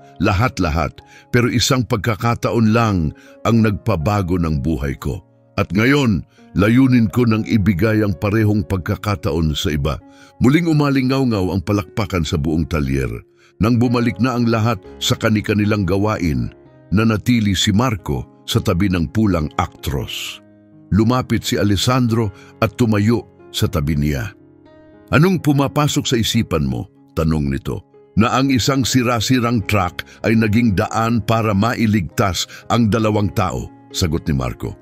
[SPEAKER 1] Pero isang pagkakataon lang ang nagpabago ng buhay ko. At ngayon, layunin ko nang ibigay ang parehong pagkakataon sa iba. Muling umalingaw-ngaw ang palakpakan sa buong talyer. Nang bumalik na ang lahat sa kani-kanilang gawain, nanatili si Marco sa tabi ng pulang aktros. Lumapit si Alessandro at tumayo sa tabi niya. Anong pumapasok sa isipan mo? Tanong nito. Na ang isang sira-sirang truck ay naging daan para mailigtas ang 2 tao, sagot ni Marco.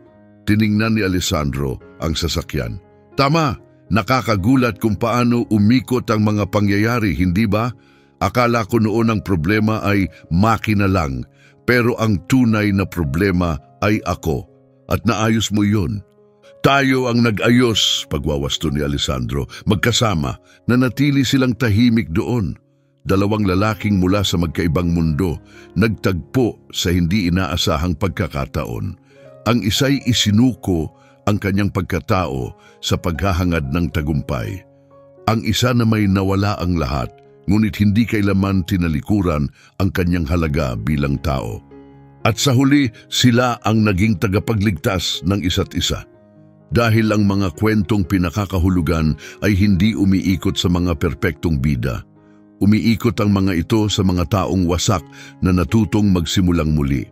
[SPEAKER 1] Tiningnan ni Alessandro ang sasakyan. Tama, nakakagulat kung paano umikot ang mga pangyayari, hindi ba? Akala ko noon ang problema ay makina lang, pero ang tunay na problema ay ako. At naayos mo yun. Tayo ang nag-ayos, pagwawasto ni Alessandro. Magkasama, nanatili silang tahimik doon. 2 lalaking mula sa magkaibang mundo, nagtagpo sa hindi inaasahang pagkakataon. Ang isa'y isinuko ang kanyang pagkatao sa paghahangad ng tagumpay. Ang isa na may nawala ang lahat, ngunit hindi kailaman tinalikuran ang kanyang halaga bilang tao. At sa huli, sila ang naging tagapagligtas ng isa't isa. Dahil ang mga kwentong pinakakahulugan ay hindi umiikot sa mga perpektong bida. Umiikot ang mga ito sa mga taong wasak na natutong magsimulang muli.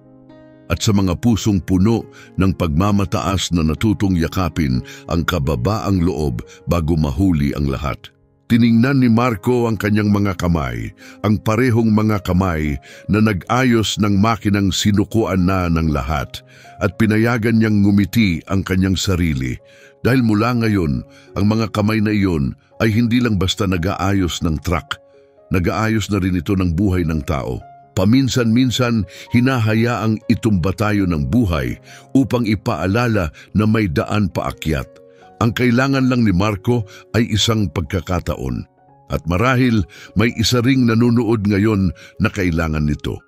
[SPEAKER 1] At sa mga pusong puno ng pagmamataas na natutong yakapin ang kababaang loob bago mahuli ang lahat. Tiningnan ni Marco ang kanyang mga kamay, ang parehong mga kamay na nag-ayos ng makinang sinukuan na ng lahat, at pinayagan niyang ngumiti ang kanyang sarili. Dahil mula ngayon, ang mga kamay na iyon ay hindi lang basta nag-aayos ng truck, nag-aayos na rin ito ng buhay ng tao. Paminsan-minsan, hinahayaang itumba tayo ng buhay upang ipaalala na may daan paakyat. Ang kailangan lang ni Marco ay isang pagkakataon. At marahil may isa ring nanonood ngayon na kailangan nito.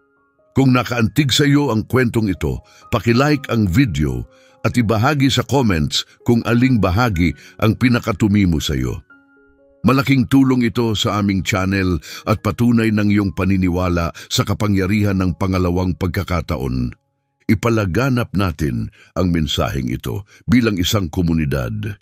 [SPEAKER 1] Kung nakaantig sa iyo ang kwentong ito, pakilike ang video at ibahagi sa comments kung aling bahagi ang pinakatumi mo sa iyo. Malaking tulong ito sa aming channel at patunay ng iyong paniniwala sa kapangyarihan ng pangalawang pagkakataon. Ipalaganap natin ang mensaheng ito bilang isang komunidad.